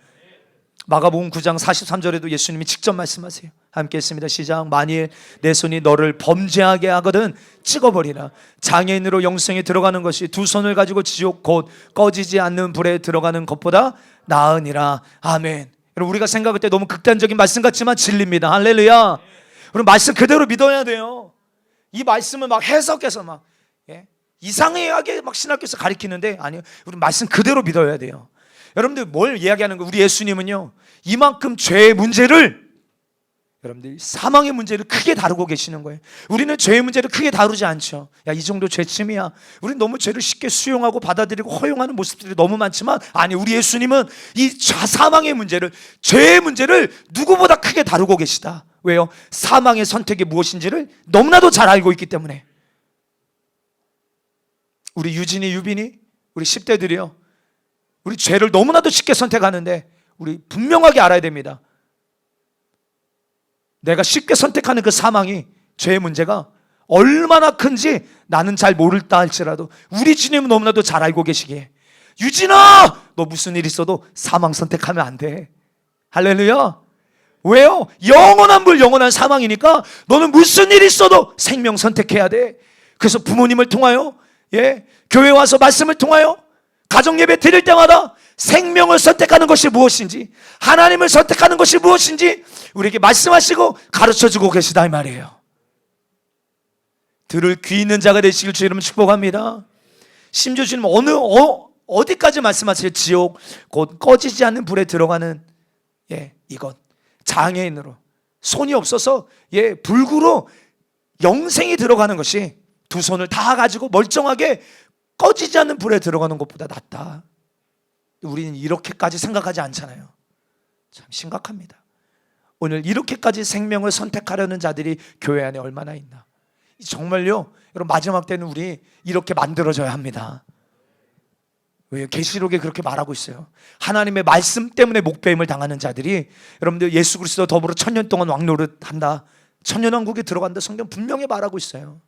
마가복음 9장 43절에도 예수님이 직접 말씀하세요. 함께 했습니다. 시작. 만일 내 손이 너를 범죄하게 하거든 찍어버리라. 장애인으로 영생에 들어가는 것이 두 손을 가지고 지옥 곧 꺼지지 않는 불에 들어가는 것보다 나으니라. 아멘. 여러분 우리가 생각할 때 너무 극단적인 말씀 같지만 진리입니다. 할렐루야. 우리 말씀 그대로 믿어야 돼요. 이 말씀을 막 해석해서 막 이상하게 막 신학교에서 가르치는데 아니요. 우리 말씀 그대로 믿어야 돼요. 여러분들 뭘 이야기하는 거예요? 우리 예수님은요 이만큼 죄의 문제를 여러분들 사망의 문제를 크게 다루고 계시는 거예요. 우리는 죄의 문제를 크게 다루지 않죠. 야, 이 정도 죄쯤이야. 우리는 너무 죄를 쉽게 수용하고 받아들이고 허용하는 모습들이 너무 많지만, 아니, 우리 예수님은 이 사망의 문제를, 죄의 문제를 누구보다 크게 다루고 계시다. 왜요? 사망의 선택이 무엇인지를 너무나도 잘 알고 있기 때문에. 우리 유진이, 유빈이, 우리 10대들이요, 우리 죄를 너무나도 쉽게 선택하는데 우리 분명하게 알아야 됩니다. 내가 쉽게 선택하는 그 사망이, 죄의 문제가 얼마나 큰지 나는 잘 모를다 할지라도 우리 주님은 너무나도 잘 알고 계시기에, 유진아, 너 무슨 일 있어도 사망 선택하면 안 돼. 할렐루야. 왜요? 영원한 불, 영원한 사망이니까 너는 무슨 일 있어도 생명 선택해야 돼. 그래서 부모님을 통하여, 교회 와서 말씀을 통하여 가정 예배 드릴 때마다 생명을 선택하는 것이 무엇인지, 하나님을 선택하는 것이 무엇인지 우리에게 말씀하시고 가르쳐주고 계시다 이 말이에요. 들을 귀 있는 자가 되시길 주 이름 축복합니다. 심지어 주님 어디까지 말씀하세요? 지옥, 곧 꺼지지 않는 불에 들어가는 이것, 장애인으로, 손이 없어서 불구로 영생이 들어가는 것이 두 손을 다 가지고 멀쩡하게 꺼지지 않는 불에 들어가는 것보다 낫다. 우리는 이렇게까지 생각하지 않잖아요. 참 심각합니다. 오늘 이렇게까지 생명을 선택하려는 자들이 교회 안에 얼마나 있나. 정말요, 여러분, 마지막 때는 우리 이렇게 만들어져야 합니다. 왜요? 계시록에 그렇게 말하고 있어요. 하나님의 말씀 때문에 목배임을 당하는 자들이, 여러분들, 예수 그리스도 더불어 1000년 동안 왕노릇 한다, 천년왕국에 들어간다, 성경 분명히 말하고 있어요.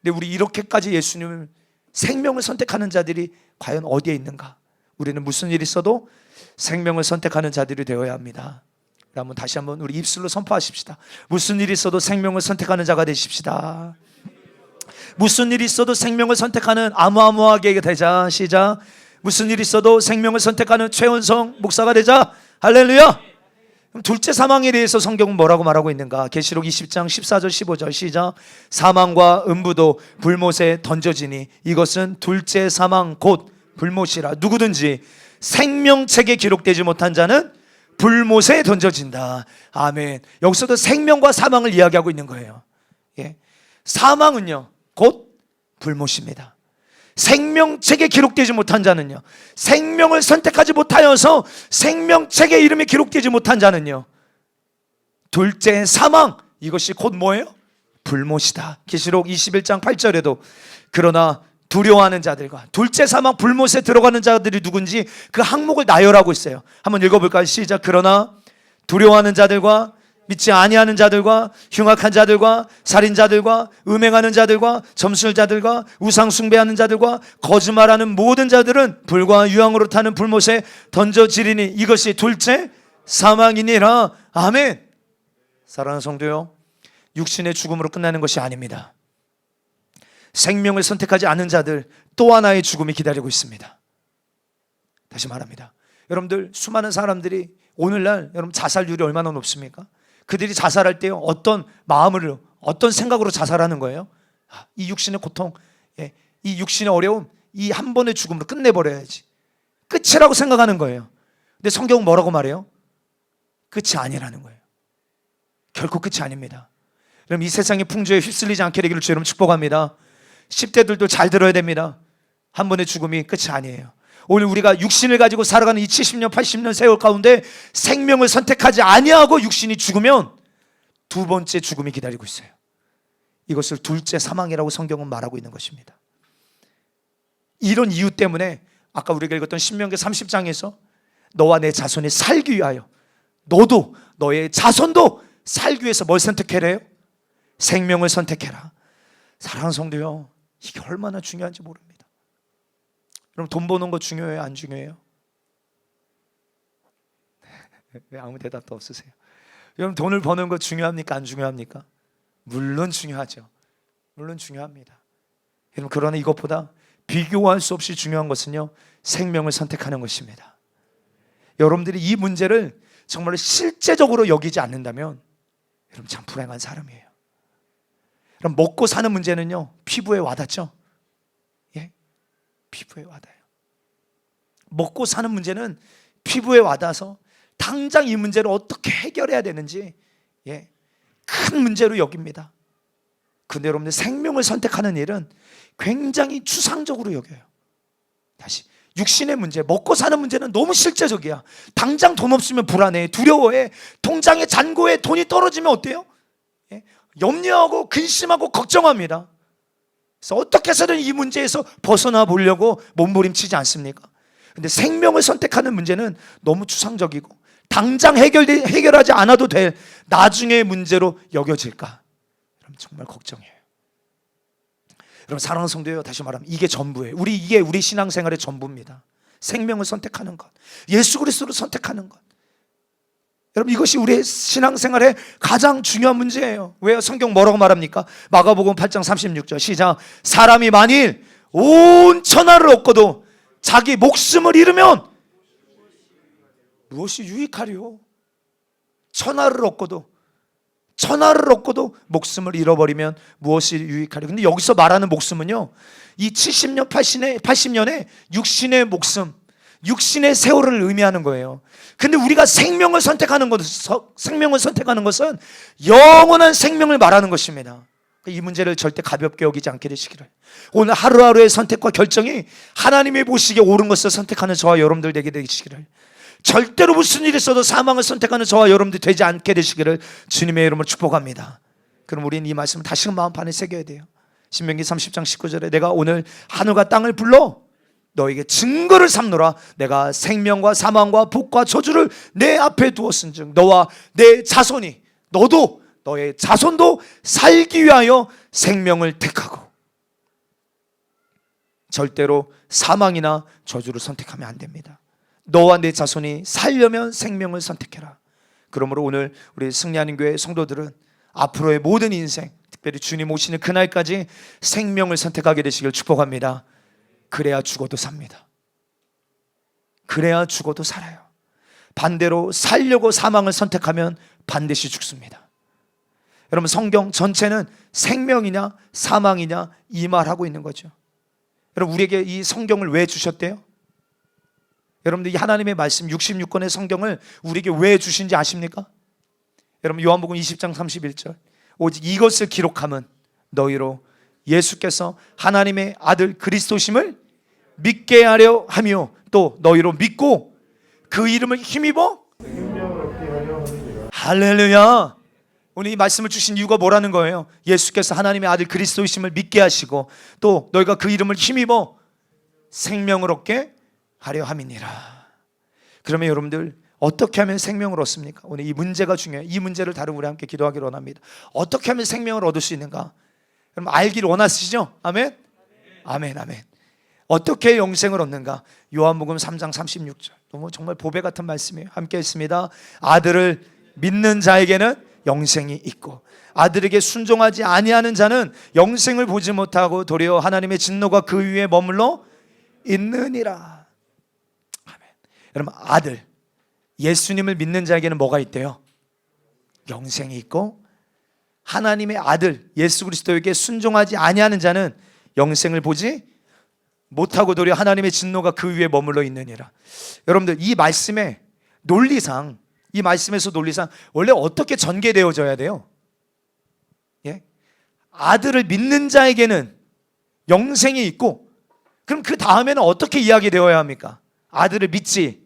근데 우리 이렇게까지 예수님을, 생명을 선택하는 자들이 과연 어디에 있는가? 우리는 무슨 일이 있어도 생명을 선택하는 자들이 되어야 합니다. 그러면 다시 한번 우리 입술로 선포하십시다. 무슨 일이 있어도 생명을 선택하는 자가 되십시다. 무슨 일이 있어도 생명을 선택하는 아무하게 되자. 시작. 무슨 일이 있어도 생명을 선택하는 최원성 목사가 되자. 할렐루야. 그럼 둘째 사망에 대해서 성경은 뭐라고 말하고 있는가? 계시록 20장 14절 15절 시작. 사망과 음부도 불못에 던져지니 이것은 둘째 사망 곧 불못이라. 누구든지 생명책에 기록되지 못한 자는 불못에 던져진다. 아멘. 여기서도 생명과 사망을 이야기하고 있는 거예요. 사망은요, 곧 불못입니다. 생명책에 기록되지 못한 자는요, 생명을 선택하지 못하여서 생명책에 이름이 기록되지 못한 자는요, 둘째 사망, 이것이 곧 뭐예요? 불못이다. 계시록 21장 8절에도 그러나 두려워하는 자들과 둘째 사망 불못에 들어가는 자들이 누군지 그 항목을 나열하고 있어요. 한번 읽어볼까요? 시작. 그러나 두려워하는 자들과 믿지 아니하는 자들과 흉악한 자들과 살인자들과 음행하는 자들과 점술자들과 우상 숭배하는 자들과 거짓말하는 모든 자들은 불과 유황으로 타는 불못에 던져지리니 이것이 둘째 사망이니라. 아멘. 사랑하는 성도요, 육신의 죽음으로 끝나는 것이 아닙니다. 생명을 선택하지 않은 자들 또 하나의 죽음이 기다리고 있습니다. 다시 말합니다. 여러분들, 수많은 사람들이 오늘날 여러분 자살률이 얼마나 높습니까? 그들이 자살할 때 어떤 마음으로, 어떤 생각으로 자살하는 거예요? 이 육신의 고통, 이 육신의 어려움, 이 한 번의 죽음으로 끝내버려야지, 끝이라고 생각하는 거예요. 근데 성경은 뭐라고 말해요? 끝이 아니라는 거예요. 결코 끝이 아닙니다. 그럼 이 세상의 풍조에 휩쓸리지 않게 되기를 주 여러분 축복합니다. 10대들도 잘 들어야 됩니다. 한 번의 죽음이 끝이 아니에요. 오늘 우리가 육신을 가지고 살아가는 이 70년 80년 세월 가운데 생명을 선택하지 아니하고 육신이 죽으면 두 번째 죽음이 기다리고 있어요. 이것을 둘째 사망이라고 성경은 말하고 있는 것입니다. 이런 이유 때문에 아까 우리가 읽었던 신명기 30장에서 너와 내 자손이 살기 위하여, 너도 너의 자손도 살기 위해서 뭘 선택해래요? 생명을 선택해라. 사랑하는 성도요, 이게 얼마나 중요한지 모릅니다. 그럼 돈 버는 거 중요해요? 안 중요해요? 왜 아무 대답도 없으세요? 여러분, 돈을 버는 거 중요합니까? 안 중요합니까? 물론 중요하죠. 물론 중요합니다. 여러분, 그러나 이것보다 비교할 수 없이 중요한 것은요, 생명을 선택하는 것입니다. 여러분들이 이 문제를 정말 실제적으로 여기지 않는다면 여러분 참 불행한 사람이에요. 그럼 먹고 사는 문제는요, 피부에 와닿죠? 피부에 와닿아요. 먹고 사는 문제는 피부에 와닿아서 당장 이 문제를 어떻게 해결해야 되는지 큰 문제로 여깁니다. 근데 여러분들, 생명을 선택하는 일은 굉장히 추상적으로 여겨요. 다시, 육신의 문제, 먹고 사는 문제는 너무 실제적이야. 당장 돈 없으면 불안해, 두려워해. 통장에 잔고에 돈이 떨어지면 어때요? 염려하고 근심하고 걱정합니다. 그래서 어떻게 해서든 이 문제에서 벗어나 보려고 몸부림치지 않습니까? 근데 생명을 선택하는 문제는 너무 추상적이고 당장 해결하지 않아도 될 나중의 문제로 여겨질까? 여러분, 정말 걱정해요. 여러분, 사랑하는 성도예요, 다시 말하면 이게 전부예요. 이게 우리 신앙생활의 전부입니다. 생명을 선택하는 것, 예수 그리스도를 선택하는 것. 여러분, 이것이 우리의 신앙생활의 가장 중요한 문제예요. 왜요? 성경 뭐라고 말합니까? 마가복음 8장 36절 시작. 사람이 만일 온 천하를 얻고도 자기 목숨을 잃으면 무엇이 유익하리요? 천하를 얻고도 목숨을 잃어버리면 무엇이 유익하리요? 근데 여기서 말하는 목숨은요, 이 70년, 80년의 육신의 목숨, 육신의 세월을 의미하는 거예요. 근데 우리가 생명을 선택하는 것은 영원한 생명을 말하는 것입니다. 이 문제를 절대 가볍게 여기지 않게 되시기를, 오늘 하루하루의 선택과 결정이 하나님이 보시기에 옳은 것을 선택하는 저와 여러분들 되게 되시기를, 절대로 무슨 일이 있어도 사망을 선택하는 저와 여러분들 되지 않게 되시기를 주님의 이름으로 축복합니다. 그럼 우리는 이 말씀을 다시금 마음판에 새겨야 돼요. 신명기 30장 19절에 내가 오늘 하늘과 땅을 불러 너에게 증거를 삼노라. 내가 생명과 사망과 복과 저주를 내 앞에 두었은즉 너와 내 자손이, 너도 너의 자손도 살기 위하여 생명을 택하고 절대로 사망이나 저주를 선택하면 안 됩니다. 너와 내 자손이 살려면 생명을 선택해라. 그러므로 오늘 우리 승리하는 교회 성도들은 앞으로의 모든 인생, 특별히 주님 오시는 그날까지 생명을 선택하게 되시길 축복합니다. 그래야 죽어도 삽니다. 그래야 죽어도 살아요. 반대로 살려고 사망을 선택하면 반드시 죽습니다. 여러분, 성경 전체는 생명이냐 사망이냐 이 말하고 있는 거죠. 여러분, 우리에게 이 성경을 왜 주셨대요? 여러분들, 이 하나님의 말씀 66권의 성경을 우리에게 왜 주신지 아십니까? 여러분, 요한복음 20장 31절 오직 이것을 기록함은 너희로 예수께서 하나님의 아들 그리스도심을 믿게 하려 하며 또 너희로 믿고 그 이름을 힘입어 할렐루야. 오늘 이 말씀을 주신 이유가 뭐라는 거예요? 예수께서 하나님의 아들 그리스도이심을 믿게 하시고 또 너희가 그 이름을 힘입어 생명을 얻게 하려 함이니라. 그러면 여러분들, 어떻게 하면 생명을 얻습니까? 오늘 이 문제가 중요해요. 이 문제를 다루고 우리 함께 기도하기를 원합니다. 어떻게 하면 생명을 얻을 수 있는가? 여러분, 알기를 원하시죠? 아멘? 아멘, 아멘. 어떻게 영생을 얻는가? 요한복음 3장 36절 너무 정말 보배 같은 말씀이에요. 함께 했습니다. 아들을 믿는 자에게는 영생이 있고 아들에게 순종하지 아니하는 자는 영생을 보지 못하고 도리어 하나님의 진노가 그 위에 머물러 있느니라. 아멘. 여러분, 아들 예수님을 믿는 자에게는 뭐가 있대요? 영생이 있고 하나님의 아들 예수 그리스도에게 순종하지 아니하는 자는 영생을 보지 못하고 도리어 하나님의 진노가 그 위에 머물러 있느니라. 여러분들, 이 말씀의 논리상, 이 말씀에서 논리상 원래 어떻게 전개되어져야 돼요? 예? 아들을 믿는 자에게는 영생이 있고, 그럼 그 다음에는 어떻게 이야기되어야 합니까? 아들을 믿지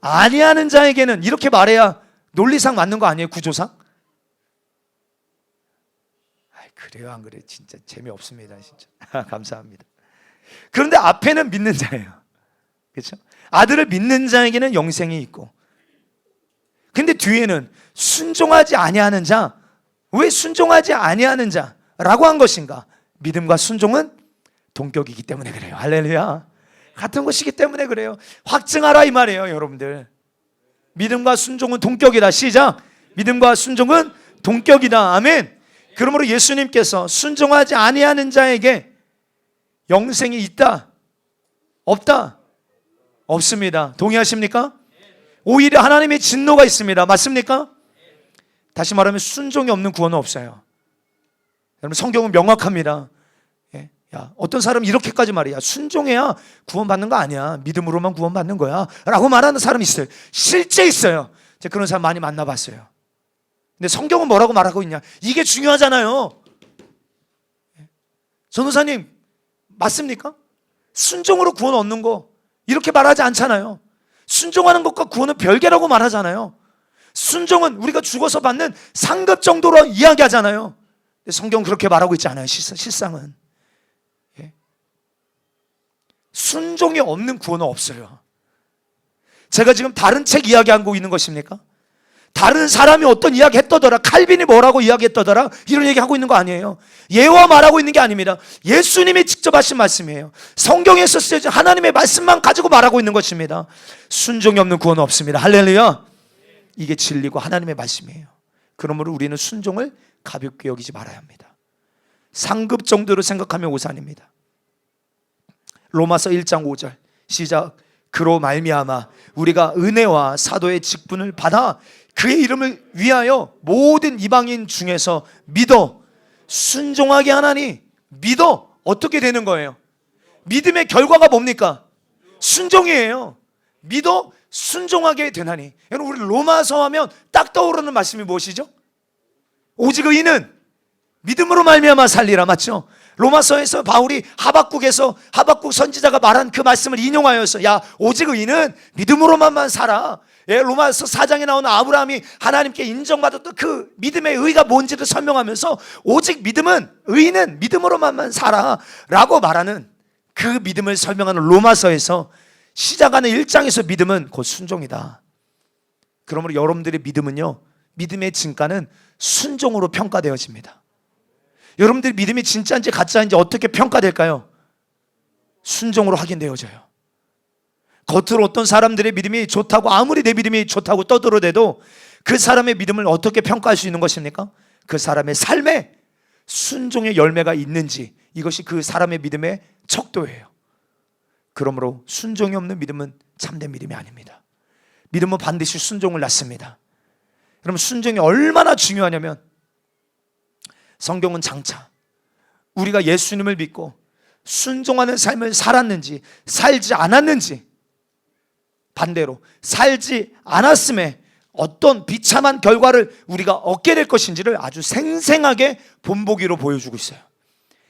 아니하는 자에게는, 이렇게 말해야 논리상 맞는 거 아니에요? 구조상? 그래요 안 그래요? 진짜 재미없습니다 진짜. 감사합니다. 그런데 앞에는 믿는 자예요. 그렇죠? 아들을 믿는 자에게는 영생이 있고, 근데 뒤에는 순종하지 아니하는 자. 왜 순종하지 아니하는 자라고 한 것인가? 믿음과 순종은 동격이기 때문에 그래요. 할렐루야. 같은 것이기 때문에 그래요. 확증하라 이 말이에요. 여러분들, 믿음과 순종은 동격이다. 시작. 믿음과 순종은 동격이다. 아멘. 그러므로 예수님께서 순종하지 아니하는 자에게 영생이 있다? 없다? 없습니다. 동의하십니까? 오히려 하나님의 진노가 있습니다. 맞습니까? 다시 말하면 순종이 없는 구원은 없어요. 여러분, 성경은 명확합니다. 야, 어떤 사람은 이렇게까지 말이야. 순종해야 구원받는 거 아니야. 믿음으로만 구원받는 거야 라고 말하는 사람이 있어요. 실제 있어요. 제가 그런 사람 많이 만나봤어요. 근데 성경은 뭐라고 말하고 있냐? 이게 중요하잖아요. 전도사님, 맞습니까? 순종으로 구원 얻는 거 이렇게 말하지 않잖아요. 순종하는 것과 구원은 별개라고 말하잖아요. 순종은 우리가 죽어서 받는 상급 정도로 이야기하잖아요. 근데 성경은 그렇게 말하고 있지 않아요. 실상은 순종이 없는 구원은 없어요. 제가 지금 다른 책 이야기하고 있는 것입니까? 다른 사람이 어떤 이야기 했더더라, 칼빈이 뭐라고 이야기했더더라, 이런 얘기하고 있는 거 아니에요. 예와 말하고 있는 게 아닙니다. 예수님이 직접 하신 말씀이에요. 성경에서 쓰여진 하나님의 말씀만 가지고 말하고 있는 것입니다. 순종이 없는 구원은 없습니다. 할렐루야. 이게 진리고 하나님의 말씀이에요. 그러므로 우리는 순종을 가볍게 여기지 말아야 합니다. 상급 정도로 생각하면 오산입니다. 로마서 1장 5절 시작. 그로 말미암아 우리가 은혜와 사도의 직분을 받아 그의 이름을 위하여 모든 이방인 중에서 믿어 순종하게 하나니. 믿어 어떻게 되는 거예요? 믿음의 결과가 뭡니까? 순종이에요. 믿어 순종하게 되나니. 여러분, 우리 로마서 하면 딱 떠오르는 말씀이 무엇이죠? 오직 의인은 믿음으로 말미암아 살리라. 맞죠? 로마서에서 바울이 하박국 선지자가 말한 그 말씀을 인용하여서 야, 오직 의인은 믿음으로만 살아. 로마서 4장에 나오는 아브라함이 하나님께 인정받았던 그 믿음의 의가 뭔지를 설명하면서 오직 의인은 믿음으로만 살아 라고 말하는 그 믿음을 설명하는 로마서에서 시작하는 1장에서 믿음은 곧 순종이다. 그러므로 여러분들의 믿음은요, 믿음의 진가는 순종으로 평가되어집니다. 여러분들의 믿음이 진짜인지 가짜인지 어떻게 평가될까요? 순종으로 확인되어져요. 겉으로 어떤 사람들의 믿음이 좋다고, 아무리 내 믿음이 좋다고 떠들어대도 그 사람의 믿음을 어떻게 평가할 수 있는 것입니까? 그 사람의 삶에 순종의 열매가 있는지, 이것이 그 사람의 믿음의 척도예요. 그러므로 순종이 없는 믿음은 참된 믿음이 아닙니다. 믿음은 반드시 순종을 낳습니다. 여러분, 순종이 얼마나 중요하냐면 성경은 장차 우리가 예수님을 믿고 순종하는 삶을 살았는지 살지 않았는지, 반대로 살지 않았음에 어떤 비참한 결과를 우리가 얻게 될 것인지를 아주 생생하게 본보기로 보여주고 있어요.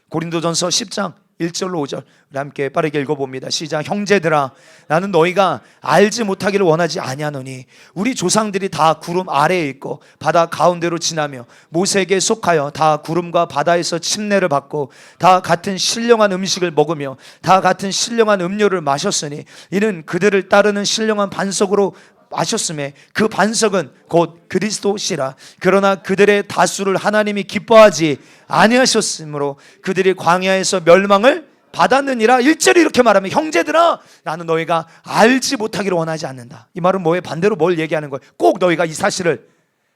고린도전서 10장 1절로 5절 우리 함께 빠르게 읽어봅니다. 시작. 형제들아, 나는 너희가 알지 못하기를 원하지 아니하노니 우리 조상들이 다 구름 아래에 있고 바다 가운데로 지나며 모세에게 속하여 다 구름과 바다에서 침례를 받고 다 같은 신령한 음식을 먹으며 다 같은 신령한 음료를 마셨으니 이는 그들을 따르는 신령한 반석으로 마셨음에 그 반석은 곧 그리스도시라. 그러나 그들의 다수를 하나님이 기뻐하지 아니하셨으므로 그들이 광야에서 멸망을 받았느니라. 1절이 이렇게 말하면 형제들아, 나는 너희가 알지 못하기를 원하지 않는다. 이 말은 뭐예요? 반대로 뭘 얘기하는 거예요? 꼭 너희가 이 사실을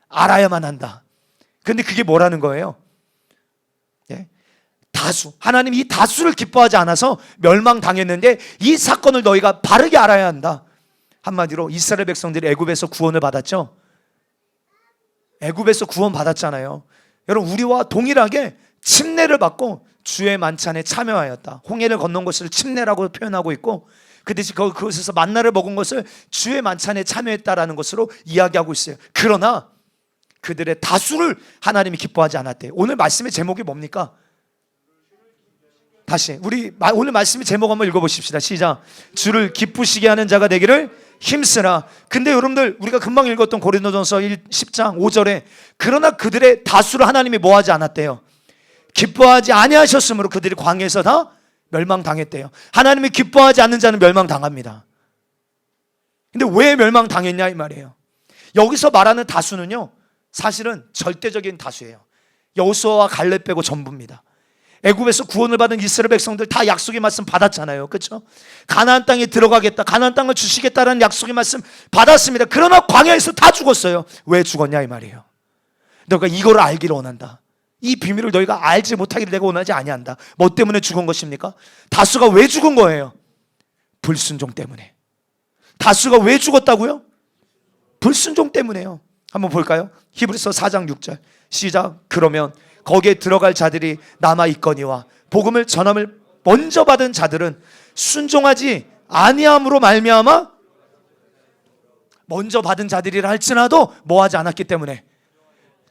알아야만 한다. 근데 그게 뭐라는 거예요? 다수, 하나님이 이 다수를 기뻐하지 않아서 멸망당했는데 이 사건을 너희가 바르게 알아야 한다. 한마디로 이스라엘 백성들이 애굽에서 구원을 받았죠. 애굽에서 구원 받았잖아요. 여러분, 우리와 동일하게 침례를 받고 주의 만찬에 참여하였다. 홍해를 건넌 것을 침례라고 표현하고 있고 그 대신 그것에서 만나를 먹은 것을 주의 만찬에 참여했다라는 것으로 이야기하고 있어요. 그러나 그들의 다수를 하나님이 기뻐하지 않았대요. 오늘 말씀의 제목이 뭡니까? 다시 우리 오늘 말씀의 제목 한번 읽어보십시다. 시작. 주를 기쁘시게 하는 자가 되기를 힘쓰라. 근데 여러분들, 우리가 금방 읽었던 고린도전서 10장 5절에 그러나 그들의 다수를 하나님이 뭐하지 않았대요? 기뻐하지 아니하셨으므로 그들이 광야에서 다 멸망당했대요. 하나님이 기뻐하지 않는 자는 멸망당합니다. 근데 왜 멸망당했냐 이 말이에요. 여기서 말하는 다수는요, 사실은 절대적인 다수예요. 여호수아와 갈렙 빼고 전부입니다. 애굽에서 구원을 받은 이스라엘 백성들 다 약속의 말씀 받았잖아요. 그렇죠? 가나안 땅에 들어가겠다, 가나안 땅을 주시겠다라는 약속의 말씀 받았습니다. 그러나 광야에서 다 죽었어요. 왜 죽었냐 이 말이에요. 너가 이거를 알기를 원한다. 이 비밀을 너희가 알지 못하기를 내가 원하지 아니한다. 뭐 때문에 죽은 것입니까? 다수가 왜 죽은 거예요? 불순종 때문에. 다수가 왜 죽었다고요? 불순종 때문에요. 한번 볼까요? 히브리서 4장 6절 시작. 그러면 거기에 들어갈 자들이 남아 있거니와 복음을 전함을 먼저 받은 자들은 순종하지 아니함으로 말미암아 먼저 받은 자들이라 할지라도 뭐하지 않았기 때문에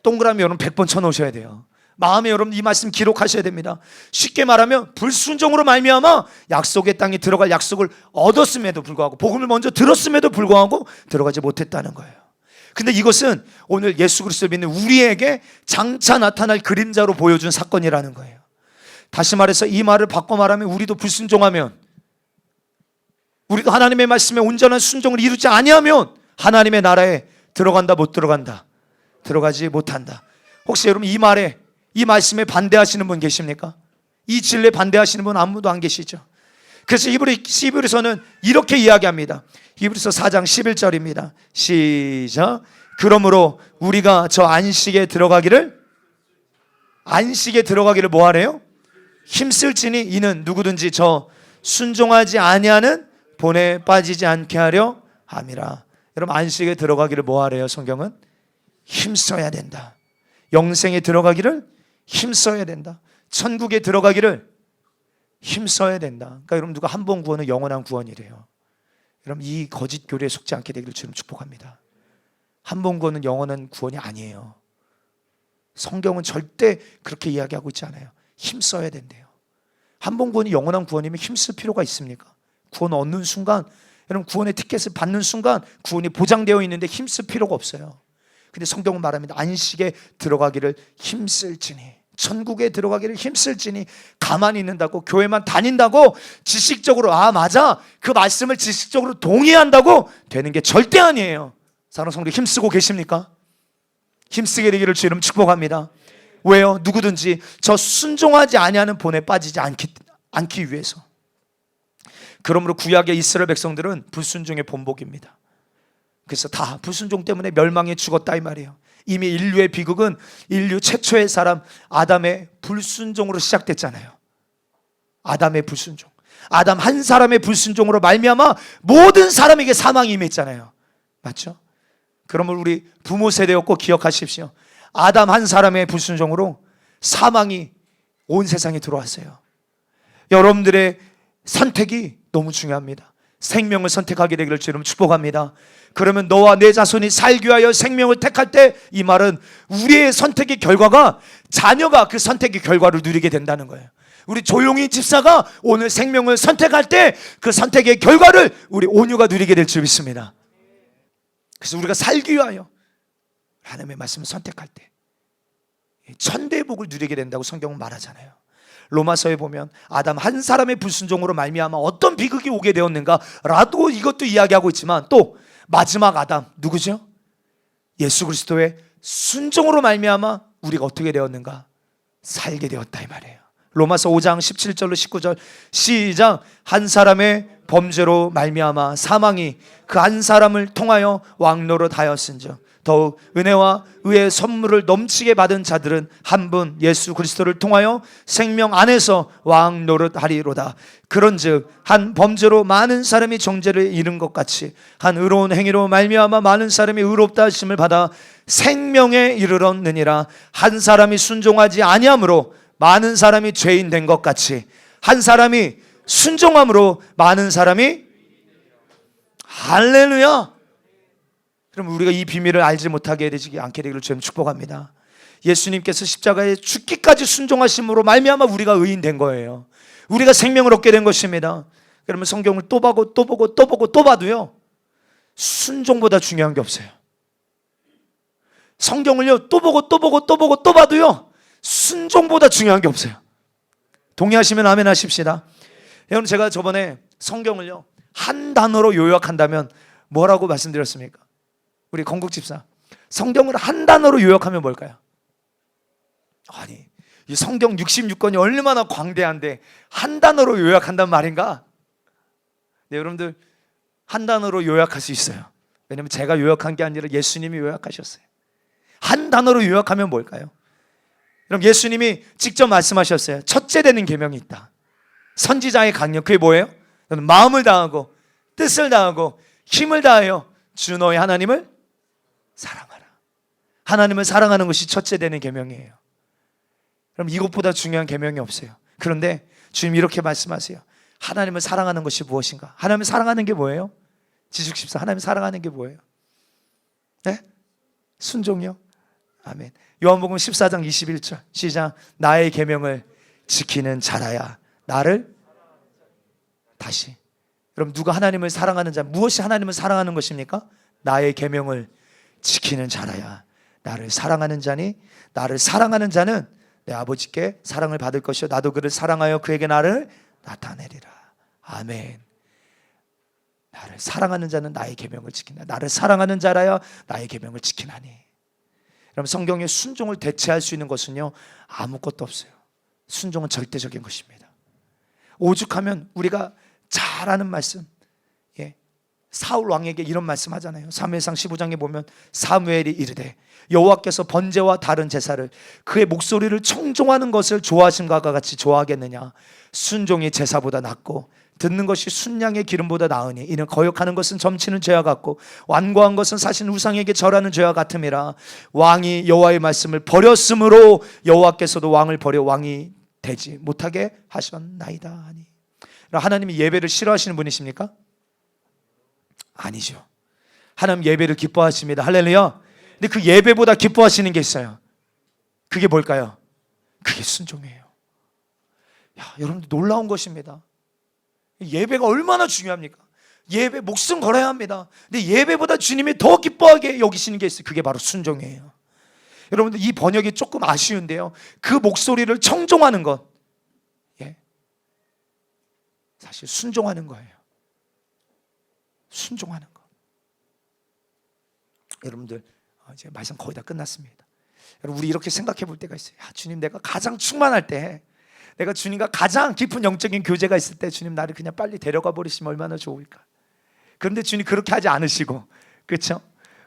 동그라미 여러분 100번 쳐놓으셔야 돼요. 마음에 여러분 이 말씀 기록하셔야 됩니다. 쉽게 말하면 불순종으로 말미암아 약속의 땅에 들어갈 약속을 얻었음에도 불구하고 복음을 먼저 들었음에도 불구하고 들어가지 못했다는 거예요. 근데 이것은 오늘 예수 그리스도를 믿는 우리에게 장차 나타날 그림자로 보여준 사건이라는 거예요. 다시 말해서 이 말을 바꿔 말하면 우리도 불순종하면, 우리도 하나님의 말씀에 온전한 순종을 이루지 아니하면 하나님의 나라에 들어간다 못 들어간다? 들어가지 못한다. 혹시 여러분 이 말에, 이 말씀에 반대하시는 분 계십니까? 이 진리에 반대하시는 분 아무도 안 계시죠? 그래서 히브리서는 이렇게 이야기합니다. 히브리서 4장 11절입니다. 시작. 그러므로 우리가 저 안식에 들어가기를 뭐 하래요? 힘쓸지니 이는 누구든지 저 순종하지 아니하는 본에 빠지지 않게 하려 함이라. 여러분 안식에 들어가기를 뭐 하래요? 성경은 힘써야 된다. 영생에 들어가기를 힘써야 된다. 천국에 들어가기를 힘써야 된다. 그러니까 여러분 누가 한 번 구원은 영원한 구원이래요. 여러분 이 거짓 교리에 속지 않게 되기를 주님 축복합니다. 한 번 구원은 영원한 구원이 아니에요. 성경은 절대 그렇게 이야기하고 있지 않아요. 힘써야 된대요. 한 번 구원이 영원한 구원이면 힘쓸 필요가 있습니까? 구원 얻는 순간, 여러분 구원의 티켓을 받는 순간 구원이 보장되어 있는데 힘쓸 필요가 없어요. 근데 성경은 말합니다. 안식에 들어가기를 힘쓸지니, 천국에 들어가기를 힘쓸지니, 가만히 있는다고, 교회만 다닌다고 지식적으로 맞아 그 말씀을 지식적으로 동의한다고 되는 게 절대 아니에요. 사랑하는 성도 힘쓰고 계십니까? 힘쓰게 되기를 주님 축복합니다. 왜요? 누구든지 저 순종하지 아니하는 본에 빠지지 않기 위해서. 그러므로 구약의 이스라엘 백성들은 불순종의 본복입니다. 그래서 다 불순종 때문에 멸망에 죽었다 이 말이에요. 이미 인류의 비극은 인류 최초의 사람 아담의 불순종으로 시작됐잖아요. 아담의 불순종, 아담 한 사람의 불순종으로 말미암아 모든 사람에게 사망이 임했잖아요. 맞죠? 그러면 우리 부모 세대였 꼭 기억하십시오. 아담 한 사람의 불순종으로 사망이 온 세상에 들어왔어요. 여러분들의 선택이 너무 중요합니다. 생명을 선택하게 되기를 주님 축복합니다. 그러면 너와 내 자손이 살기 위하여 생명을 택할 때, 이 말은 우리의 선택의 결과가 자녀가 그 선택의 결과를 누리게 된다는 거예요. 우리 조용히 집사가 오늘 생명을 선택할 때 그 선택의 결과를 우리 온유가 누리게 될 줄 믿습니다. 그래서 우리가 살기 위하여 하나님의 말씀을 선택할 때 천대의 복을 누리게 된다고 성경은 말하잖아요. 로마서에 보면 아담 한 사람의 불순종으로 말미암아 어떤 비극이 오게 되었는가라도 이것도 이야기하고 있지만, 또 마지막 아담 누구죠? 예수 그리스도의 순종으로 말미암아 우리가 어떻게 되었는가? 살게 되었다 이 말이에요. 로마서 5장 17절로 19절 시작. 한 사람의 범죄로 말미암아 사망이 그 한 사람을 통하여 왕노릇하였은즉 더욱 은혜와 의의 선물을 넘치게 받은 자들은 한 분 예수 그리스도를 통하여 생명 안에서 왕노릇하리로다. 그런즉 한 범죄로 많은 사람이 정죄를 잃은 것 같이 한 의로운 행위로 말미암아 많은 사람이 의롭다 하심을 받아 생명에 이르렀느니라. 한 사람이 순종하지 아니함으로 많은 사람이 죄인 된 것 같이 한 사람이 순종함으로 많은 사람이, 할렐루야. 그럼 우리가 이 비밀을 알지 못하게 되지 않게 되기를 주님 축복합니다. 예수님께서 십자가에 죽기까지 순종하심으로 말미암아 우리가 의인 된 거예요. 우리가 생명을 얻게 된 것입니다. 그러면 성경을 또 보고 또 보고 또 보고 또 봐도요, 순종보다 중요한 게 없어요. 성경을요 또 보고 또 보고 또 보고 또 봐도요, 순종보다 중요한 게 없어요. 동의하시면 아멘 하십시다. 여러분 제가 저번에 성경을요 한 단어로 요약한다면 뭐라고 말씀드렸습니까? 우리 건국집사, 성경을 한 단어로 요약하면 뭘까요? 아니, 이 성경 66권이 얼마나 광대한데 한 단어로 요약한단 말인가? 네, 여러분들 한 단어로 요약할 수 있어요. 왜냐하면 제가 요약한 게 아니라 예수님이 요약하셨어요. 한 단어로 요약하면 뭘까요? 그럼 예수님이 직접 말씀하셨어요. 첫째 되는 계명이 있다. 선지자의 강령, 그게 뭐예요? 너는 마음을 다하고 뜻을 다하고 힘을 다하여 주 너의 하나님을 사랑하라. 하나님을 사랑하는 것이 첫째 되는 계명이에요. 그럼 이것보다 중요한 계명이 없어요. 그런데 주님 이렇게 말씀하세요. 하나님을 사랑하는 것이 무엇인가? 하나님을 사랑하는 게 뭐예요? 지숙십사, 하나님을 사랑하는 게 뭐예요? 네? 순종이요? 아멘. 요한복음 14장 21절 시작. 나의 계명을 지키는 자라야 나를 다시. 여러분, 누가 하나님을 사랑하는 자, 무엇이 하나님을 사랑하는 것입니까? 나의 계명을 지키는 자라야 나를 사랑하는 자니, 나를 사랑하는 자는 내 아버지께 사랑을 받을 것이요 나도 그를 사랑하여 그에게 나를 나타내리라. 아멘. 나를 사랑하는 자는 나의 계명을 지킨다. 나를 사랑하는 자라야 나의 계명을 지키나니. 여러분, 성경에 순종을 대체할 수 있는 것은요 아무것도 없어요. 순종은 절대적인 것입니다. 오죽하면 우리가 잘 아는 말씀, 사울 왕에게 이런 말씀 하잖아요. 사무엘상 15장에 보면 사무엘이 이르되 여호와께서 번제와 다른 제사를 그의 목소리를 청종하는 것을 좋아하심과 같이 좋아하겠느냐. 순종이 제사보다 낫고 듣는 것이 순양의 기름보다 나으니 이는 거역하는 것은 점치는 죄와 같고 완고한 것은 사실 우상에게 절하는 죄와 같음이라. 왕이 여호와의 말씀을 버렸으므로 여호와께서도 왕을 버려 왕이 되지 못하게 하셨나이다 하니. 하나님이 예배를 싫어하시는 분이십니까? 아니죠. 하나님 예배를 기뻐하십니다. 할렐루야. 근데 그 예배보다 기뻐하시는 게 있어요. 그게 뭘까요? 그게 순종이에요. 여러분들 놀라운 것입니다. 예배가 얼마나 중요합니까? 예배 목숨 걸어야 합니다. 근데 예배보다 주님이 더 기뻐하게 여기시는 게 있어요. 그게 바로 순종이에요. 여러분들, 이 번역이 조금 아쉬운데요, 그 목소리를 청종하는 것, 사실 순종하는 거예요. 순종하는 것. 여러분들, 이제 말씀 거의 다 끝났습니다. 여러분, 우리 이렇게 생각해 볼 때가 있어요. 주님, 내가 가장 충만할 때, 내가 주님과 가장 깊은 영적인 교제가 있을 때 주님 나를 그냥 빨리 데려가 버리시면 얼마나 좋을까. 그런데 주님 그렇게 하지 않으시고, 그렇죠?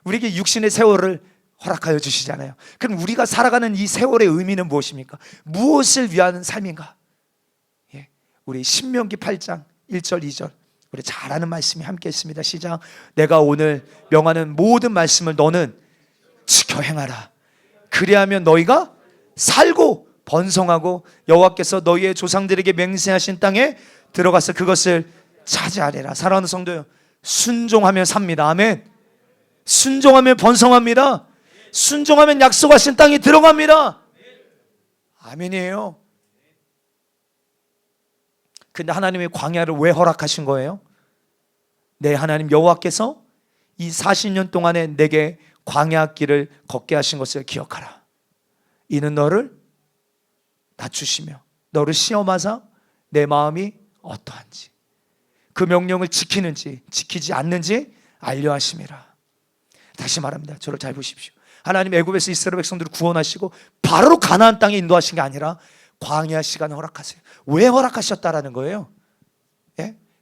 우리에게 육신의 세월을 허락하여 주시잖아요. 그럼 우리가 살아가는 이 세월의 의미는 무엇입니까? 무엇을 위한 삶인가? 우리 신명기 8장 1절 2절 우리 잘 아는 말씀이 함께 있습니다. 시작. 내가 오늘 명하는 모든 말씀을 너는 지켜 행하라. 그리하면 너희가 살고 번성하고 여호와께서 너희의 조상들에게 맹세하신 땅에 들어가서 그것을 차지하리라. 사랑하는 성도요, 순종하면 삽니다. 아멘. 순종하면 번성합니다. 순종하면 약속하신 땅에 들어갑니다. 아멘이에요. 근데 하나님의 광야를 왜 허락하신 거예요? 내 하나님 여호와께서 이 40년 동안에 내게 광야 길을 걷게 하신 것을 기억하라. 이는 너를 낮추시며 너를 시험하사 내 마음이 어떠한지, 그 명령을 지키는지 지키지 않는지 알려 하심이라. 다시 말합니다. 저를 잘 보십시오. 하나님 애굽에서 이스라엘 백성들을 구원하시고 바로 가나안 땅에 인도하신 게 아니라 광야 시간을 허락하세요. 왜 허락하셨다라는 거예요?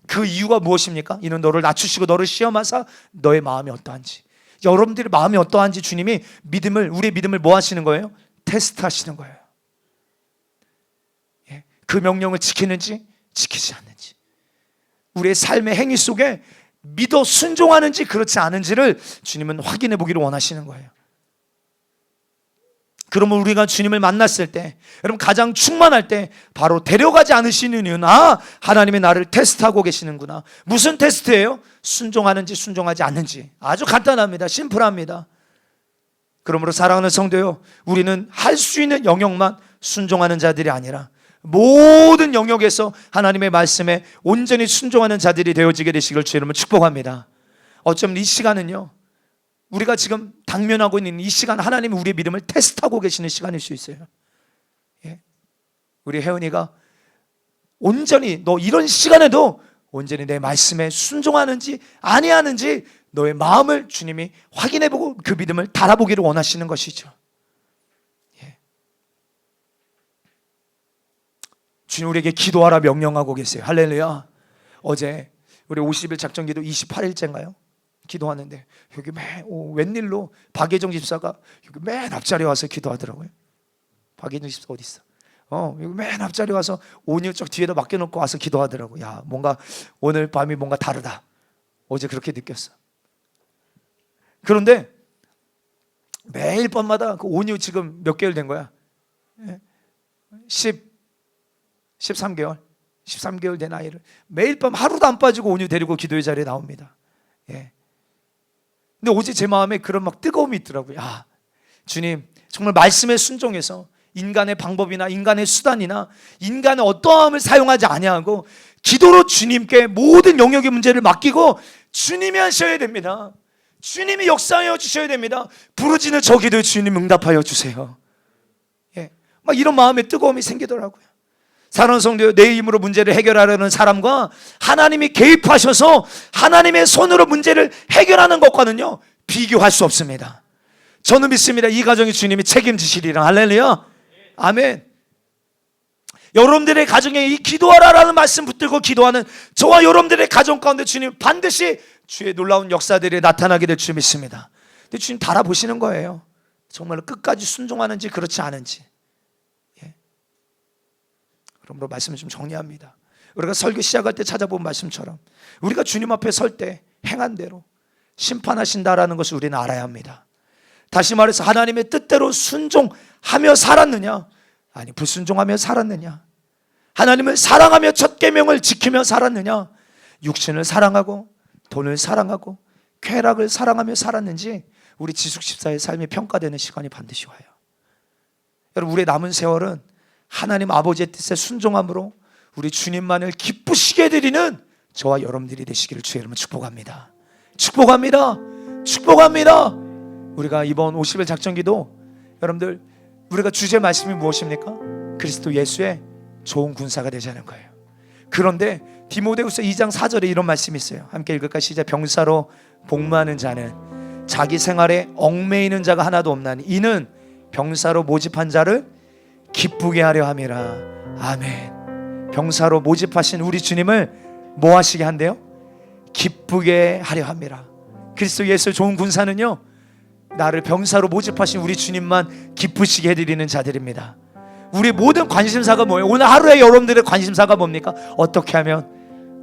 그 이유가 무엇입니까? 이는 너를 낮추시고 너를 시험하사 너의 마음이 어떠한지. 여러분들의 마음이 어떠한지 주님이 우리의 믿음을 뭐 하시는 거예요? 테스트 하시는 거예요. 그 명령을 지키는지 지키지 않는지, 우리의 삶의 행위 속에 믿어 순종하는지 그렇지 않은지를 주님은 확인해 보기를 원하시는 거예요. 그러면 우리가 주님을 만났을 때, 여러분 가장 충만할 때 바로 데려가지 않으시는 이유는 하나님이 나를 테스트하고 계시는구나. 무슨 테스트예요? 순종하는지 순종하지 않는지. 아주 간단합니다. 심플합니다. 그러므로 사랑하는 성도요, 우리는 할 수 있는 영역만 순종하는 자들이 아니라 모든 영역에서 하나님의 말씀에 온전히 순종하는 자들이 되어지게 되시길 주의 이름으로 축복합니다. 어쩌면 이 시간은요, 우리가 지금 당면하고 있는 이 시간, 하나님이 우리의 믿음을 테스트하고 계시는 시간일 수 있어요. 우리 혜은이가 온전히, 너 이런 시간에도 온전히 내 말씀에 순종하는지 아니하는지 너의 마음을 주님이 확인해보고 그 믿음을 달아보기를 원하시는 것이죠. 주님 우리에게 기도하라 명령하고 계세요. 할렐루야. 어제 우리 50일 작전기도 28일째인가요? 기도하는데 여기 웬일로 박예정 집사가 여기 맨 앞자리에 와서 기도하더라고요. 박예정 집사 어디 있어? 여기 맨 앞자리에 와서 온유 쪽 뒤에다 맡겨놓고 와서 기도하더라고. 야, 뭔가 오늘 밤이 뭔가 다르다. 어제 그렇게 느꼈어. 그런데 매일 밤마다 그 온유 지금 몇 개월 된 거야? 13개월 된 아이를 매일 밤 하루도 안 빠지고 온유 데리고 기도의 자리에 나옵니다. 예. 근데 어제 제 마음에 그런 막 뜨거움이 있더라고요. 아, 주님, 정말 말씀에 순종해서 인간의 방법이나 인간의 수단이나 인간의 어떠함을 사용하지 아니하고 기도로 주님께 모든 영역의 문제를 맡기고 주님이 하셔야 됩니다. 주님이 역사하여 주셔야 됩니다. 부르짖는 저 기도에 주님 응답하여 주세요. 예, 막 이런 마음의 뜨거움이 생기더라고요. 사랑하는 성도, 내 힘으로 문제를 해결하려는 사람과 하나님이 개입하셔서 하나님의 손으로 문제를 해결하는 것과는요, 비교할 수 없습니다. 저는 믿습니다. 이 가정이 주님이 책임지시리라. 할렐루야. 아멘. 여러분들의 가정에 이 기도하라라는 말씀 붙들고 기도하는 저와 여러분들의 가정 가운데 주님 반드시 주의 놀라운 역사들이 나타나게 될 줄 믿습니다. 근데 주님 달아보시는 거예요. 정말로 끝까지 순종하는지 그렇지 않은지. 예. 그러므로 말씀을 좀 정리합니다. 우리가 설교 시작할 때 찾아본 말씀처럼 우리가 주님 앞에 설 때 행한 대로 심판하신다라는 것을 우리는 알아야 합니다. 다시 말해서 하나님의 뜻대로 순종하며 살았느냐, 아니 불순종하며 살았느냐, 하나님을 사랑하며 첫 계명을 지키며 살았느냐, 육신을 사랑하고 돈을 사랑하고 쾌락을 사랑하며 살았는지 우리 지숙14의 삶이 평가되는 시간이 반드시 와요. 여러분, 우리의 남은 세월은 하나님 아버지의 뜻에 순종함으로 우리 주님만을 기쁘시게 드리는 저와 여러분들이 되시기를 주의 이름으로 축복합니다. 축복합니다. 축복합니다. 우리가 이번 50일 작전기도 여러분들, 우리가 주제 말씀이 무엇입니까? 그리스도 예수의 좋은 군사가 되자는 거예요. 그런데 디모데후서 2장 4절에 이런 말씀이 있어요. 함께 읽을까? 시작. 병사로 복무하는 자는 자기 생활에 얽매이는 자가 하나도 없나니 이는 병사로 모집한 자를 기쁘게 하려 함이라. 아멘. 병사로 모집하신 우리 주님을 뭐 하시게 한대요? 기쁘게 하려 함이라. 그리스도 예수의 좋은 군사는요, 나를 병사로 모집하신 우리 주님만 기쁘시게 해드리는 자들입니다. 우리 모든 관심사가 뭐예요? 오늘 하루에 여러분들의 관심사가 뭡니까? 어떻게 하면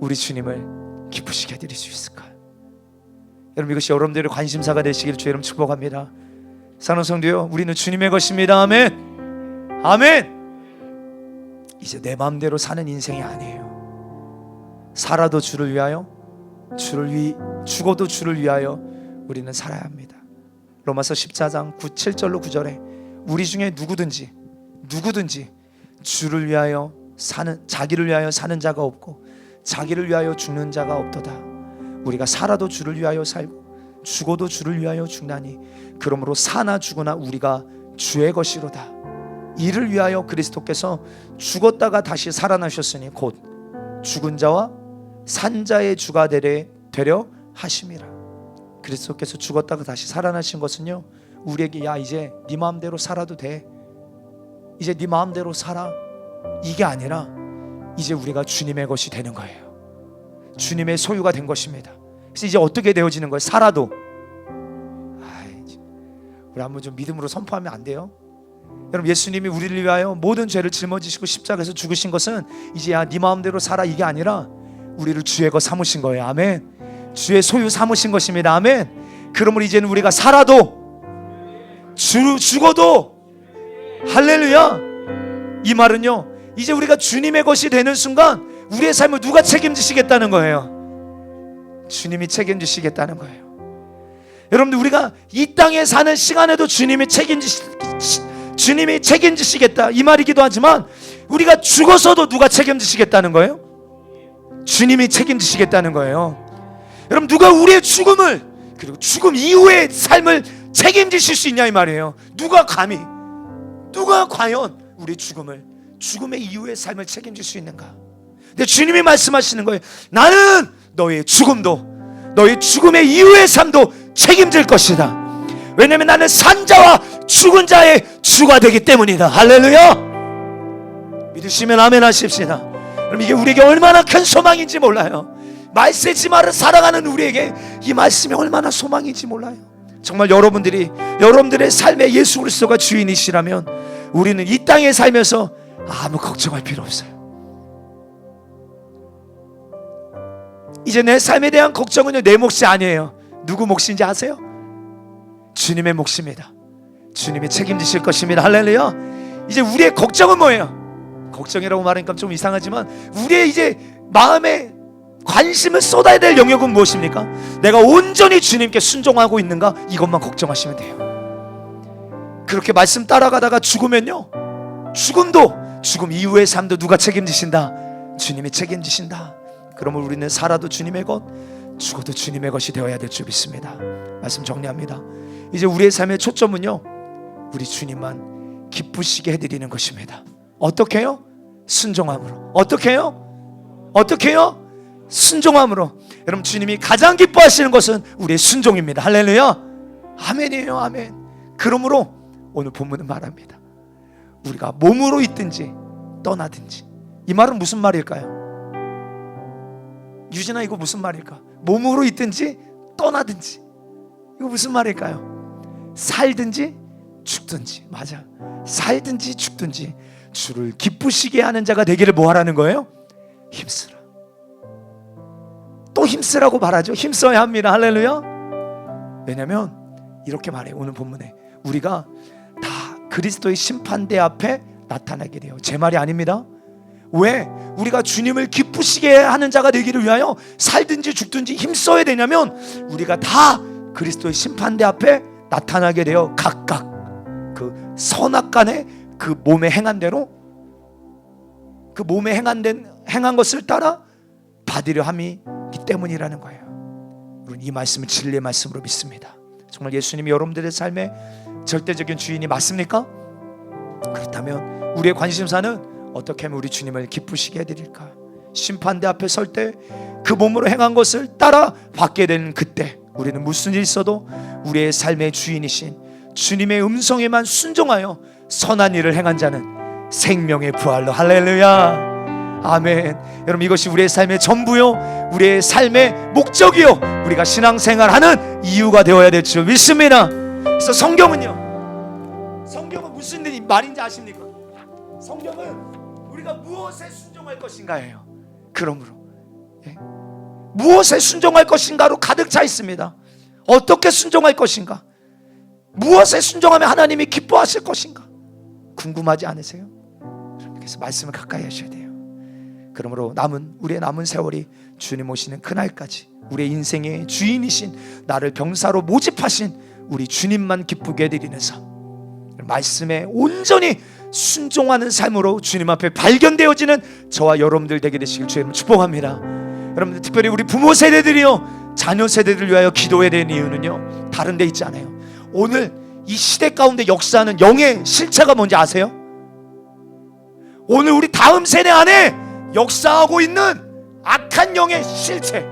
우리 주님을 기쁘시게 해드릴 수 있을까? 여러분, 이것이 여러분들의 관심사가 되시길 주의 이름 축복합니다. 사랑하는 성도요, 우리는 주님의 것입니다. 아멘. 아멘. 이제 내 마음대로 사는 인생이 아니에요. 살아도 주를 위하여, 죽어도 주를 위하여 우리는 살아야 합니다. 로마서 14장 7절로 9절에 우리 중에 누구든지 주를 위하여 사는, 자기를 위하여 사는 자가 없고 자기를 위하여 죽는 자가 없도다. 우리가 살아도 주를 위하여 살고 죽어도 주를 위하여 죽나니 그러므로 사나 죽으나 우리가 주의 것이로다. 이를 위하여 그리스도께서 죽었다가 다시 살아나셨으니 곧 죽은 자와 산 자의 주가 되려 하심이라. 그리스도께서 죽었다가 다시 살아나신 것은요, 우리에게 야 이제 네 마음대로 살아도 돼, 이제 네 마음대로 살아, 이게 아니라 이제 우리가 주님의 것이 되는 거예요. 주님의 소유가 된 것입니다. 그래서 이제 어떻게 되어지는 거예요? 살아도, 우리 한번 좀 믿음으로 선포하면 안 돼요? 여러분, 예수님이 우리를 위하여 모든 죄를 짊어지시고 십자가에서 죽으신 것은 이제 야 네 마음대로 살아, 이게 아니라 우리를 주의 것 삼으신 거예요. 아멘. 주의 소유 삼으신 것입니다. 아멘. 그러므로 이제는 우리가 살아도 죽어도, 할렐루야, 이 말은요, 이제 우리가 주님의 것이 되는 순간 우리의 삶을 누가 책임지시겠다는 거예요? 주님이 책임지시겠다는 거예요. 여러분들, 우리가 이 땅에 사는 시간에도 주님이 책임지시겠다, 이 말이기도 하지만 우리가 죽어서도 누가 책임지시겠다는 거예요? 주님이 책임지시겠다는 거예요. 여러분, 누가 우리의 죽음을, 그리고 죽음 이후의 삶을 책임지실 수 있냐 이 말이에요. 누가 감히, 누가 과연 우리의 죽음의 이후의 삶을 책임질 수 있는가? 근데 주님이 말씀하시는 거예요. 나는 너의 죽음도, 너의 죽음의 이후의 삶도 책임질 것이다. 왜냐하면 나는 산 자와 죽은 자의 주가 되기 때문이다. 할렐루야. 믿으시면 아멘 하십시다. 그럼 이게 우리에게 얼마나 큰 소망인지 몰라요. 말세지마를 살아가는 우리에게 이 말씀이 얼마나 소망인지 몰라요. 정말 여러분들의 삶에 예수 그리스도가 주인이시라면 우리는 이 땅에 살면서 아무 걱정할 필요 없어요. 이제 내 삶에 대한 걱정은요, 내 몫이 아니에요. 누구 몫인지 아세요? 주님의 몫입니다. 주님이 책임지실 것입니다. 할렐루야. 이제 우리의 걱정은 뭐예요? 걱정이라고 말하니까 좀 이상하지만 우리의 이제 마음에 관심을 쏟아야 될 영역은 무엇입니까? 내가 온전히 주님께 순종하고 있는가? 이것만 걱정하시면 돼요. 그렇게 말씀 따라가다가 죽으면요, 죽음 이후의 삶도 누가 책임지신다? 주님이 책임지신다. 그러면 우리는 살아도 주님의 것, 죽어도 주님의 것이 되어야 될 줄 믿습니다. 말씀 정리합니다. 이제 우리의 삶의 초점은요, 우리 주님만 기쁘시게 해드리는 것입니다. 어떻게 해요? 순종함으로. 어떻게 해요? 순종함으로. 여러분, 주님이 가장 기뻐하시는 것은 우리의 순종입니다. 할렐루야. 아멘이에요. 아멘. 그러므로 오늘 본문은 말합니다. 우리가 몸으로 있든지 떠나든지. 이 말은 무슨 말일까요? 유진아, 이거 무슨 말일까? 몸으로 있든지 떠나든지. 이거 무슨 말일까요? 살든지 죽든지. 맞아. 살든지 죽든지 주를 기쁘시게 하는 자가 되기를 뭐 하라는 거예요? 힘쓰라. 또 힘쓰라고 말하죠. 힘써야 합니다. 할렐루야. 왜냐하면 이렇게 말해요. 오늘 본문에 우리가 다 그리스도의 심판대 앞에 나타나게 돼요. 제 말이 아닙니다. 왜? 우리가 주님을 기쁘시게 하는 자가 되기를 위하여 살든지 죽든지 힘써야 되냐면, 우리가 다 그리스도의 심판대 앞에 나타나게 되어 각각 그 선악간에 그 몸에 행한 대로, 그 몸에 행한 것을 따라 받으려 함이기 때문이라는 거예요. 우리는 이 말씀을 진리의 말씀으로 믿습니다. 정말 예수님이 여러분들의 삶의 절대적인 주인이 맞습니까? 그렇다면 우리의 관심사는 어떻게 하면 우리 주님을 기쁘시게 해드릴까? 심판대 앞에 설 때 그 몸으로 행한 것을 따라 받게 되는 그때, 우리는 무슨 일 있어도 우리의 삶의 주인이신 주님의 음성에만 순종하여 선한 일을 행한 자는 생명의 부활로. 할렐루야. 아멘. 여러분, 이것이 우리의 삶의 전부요, 우리의 삶의 목적이요, 우리가 신앙생활하는 이유가 되어야 될 줄 믿습니다. 그래서 성경은 무슨 말인지 아십니까? 성경은 우리가 무엇에 순종할 것인가예요. 그러므로 무엇에 순종할 것인가로 가득 차 있습니다. 어떻게 순종할 것인가? 무엇에 순종하면 하나님이 기뻐하실 것인가? 궁금하지 않으세요? 그래서 말씀을 가까이 하셔야 돼요. 그러므로 우리의 남은 세월이 주님 오시는 그날까지 우리의 인생의 주인이신, 나를 병사로 모집하신 우리 주님만 기쁘게 해드리는 삶, 말씀에 온전히 순종하는 삶으로 주님 앞에 발견되어지는 저와 여러분들 되게 되시길 주님 축복합니다. 여러분들, 특별히 우리 부모 세대들이요, 자녀 세대들을 위하여 기도해야 되는 이유는요, 다른 데 있지 않아요. 오늘 이 시대 가운데 역사하는 영의 실체가 뭔지 아세요? 오늘 우리 다음 세대 안에 역사하고 있는 악한 영의 실체,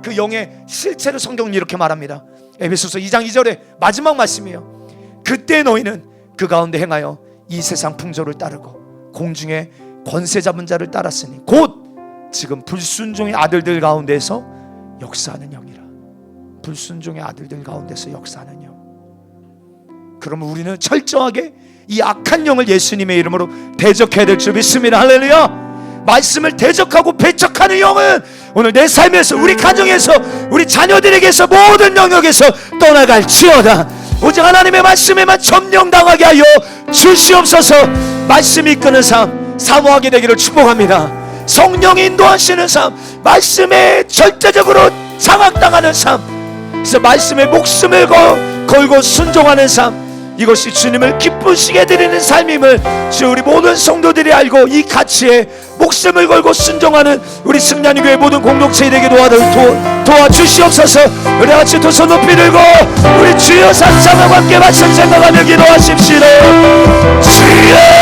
그 영의 실체를 성경은 이렇게 말합니다. 에베소서 2장 2절에 마지막 말씀이에요. 그때 너희는 그 가운데 행하여 이 세상 풍조를 따르고 공중의 권세 잡은 자를 따랐으니 곧 지금 불순종의 아들들 가운데서 역사하는 영이라. 불순종의 아들들 가운데서 역사하는 영. 그러면 우리는 철저하게 이 악한 영을 예수님의 이름으로 대적해야 될 줄 믿습니다. 할렐루야. 말씀을 대적하고 배척하는 영은 오늘 내 삶에서, 우리 가정에서, 우리 자녀들에게서, 모든 영역에서 떠나갈지어다. 오직 하나님의 말씀에만 점령당하게 하여 주시옵소서. 말씀이 이끄는 삶 사모하게 되기를 축복합니다. 성령이 인도하시는 삶, 말씀에 절대적으로 장악당하는 삶, 그래서 말씀에 목숨을 걸고 순종하는 삶, 이것이 주님을 기쁘시게 드리는 삶임을 주 우리 모든 성도들이 알고 이 가치에 목숨을 걸고 순종하는 우리 승리하는 교회 모든 공동체에 되게 도와주시옵소서. 우리 같이 두 손 높이 들고 우리 주여 삼삼하고 함께 말씀 생각하며 기도하십시오. 주여